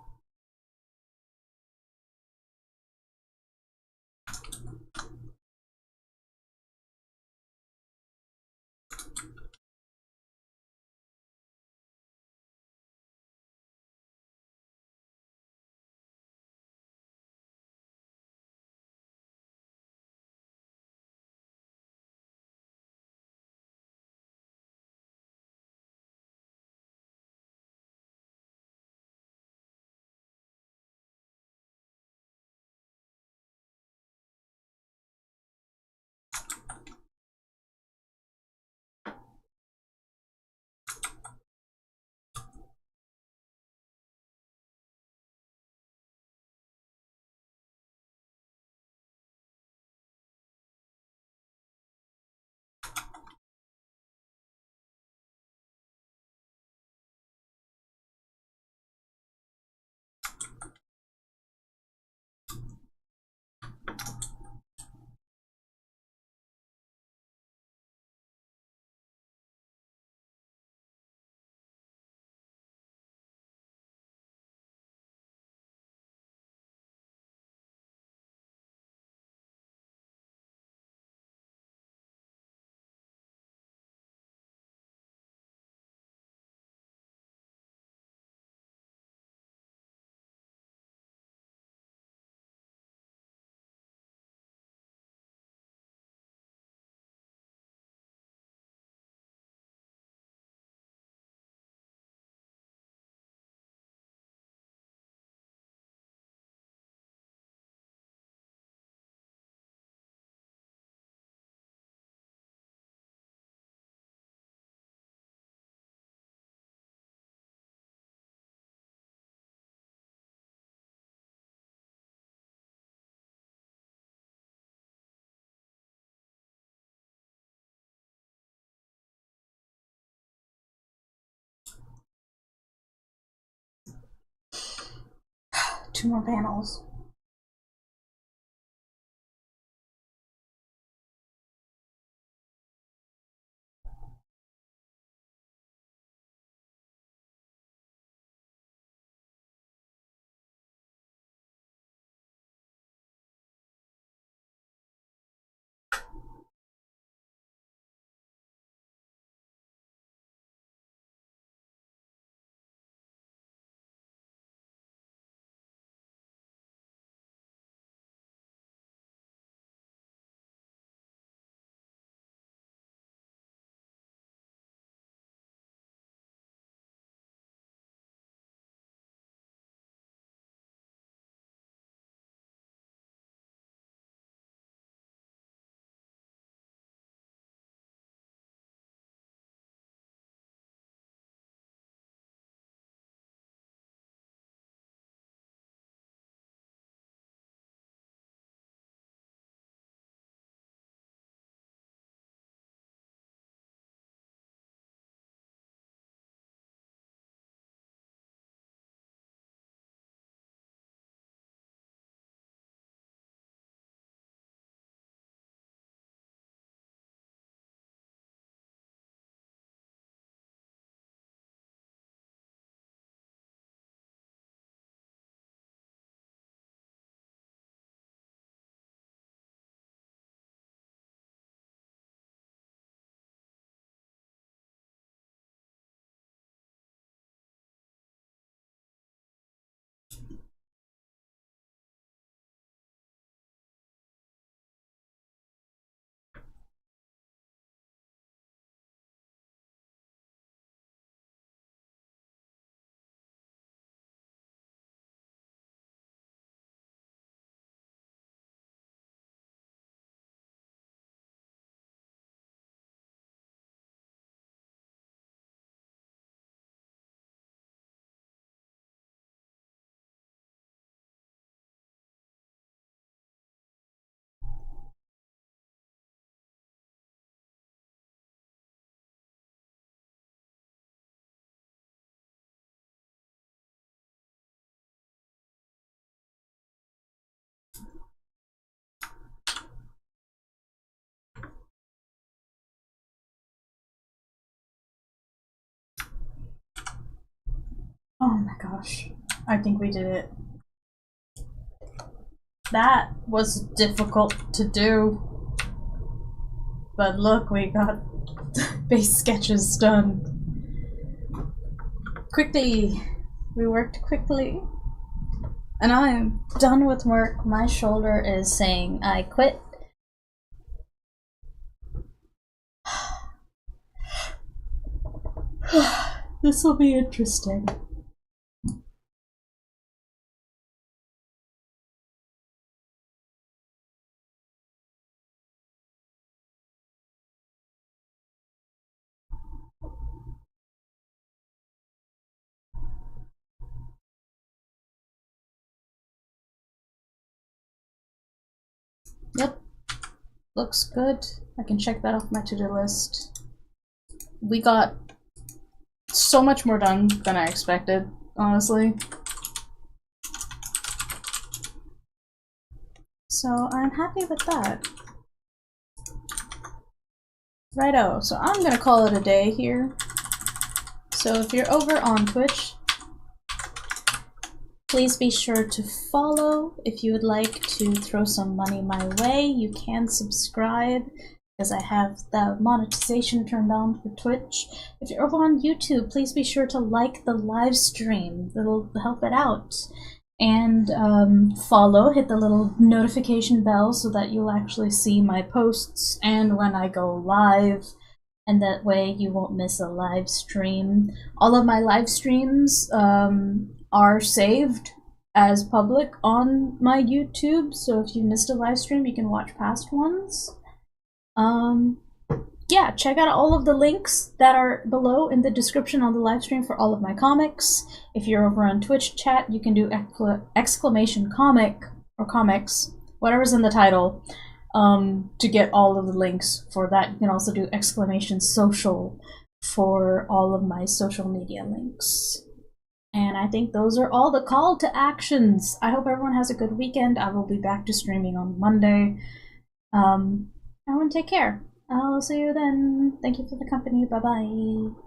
Two more panels. Oh my gosh. I think we did it. That was difficult to do. But look, we got base sketches done. Quickly! We worked quickly. And I'm done with work. My shoulder is saying I quit. This will be interesting. Yep. Looks good. I can check that off my to-do list. We got so much more done than I expected, honestly. So I'm happy with that. Righto, so I'm gonna call it a day here. So if you're over on Twitch, please be sure to follow. If you would like to throw some money my way, you can subscribe because I have the monetization turned on for Twitch. If you're over on YouTube, please be sure to like the live stream. That'll help it out. And follow, hit the little notification bell so that you'll actually see my posts and when I go live. And that way you won't miss a live stream. All of my live streams are saved as public on my YouTube, so if you missed a live stream, you can watch past ones. Yeah, check out all of the links that are below in the description on the live stream for all of my comics. If you're over on Twitch chat, you can do exclamation comic or comics, whatever's in the title, to get all of the links for that. You can also do exclamation social for all of my social media links. And I think those are all the call to actions. I hope everyone has a good weekend. I will be back to streaming on Monday. Everyone take care. I'll see you then. Thank you for the company. Bye-bye.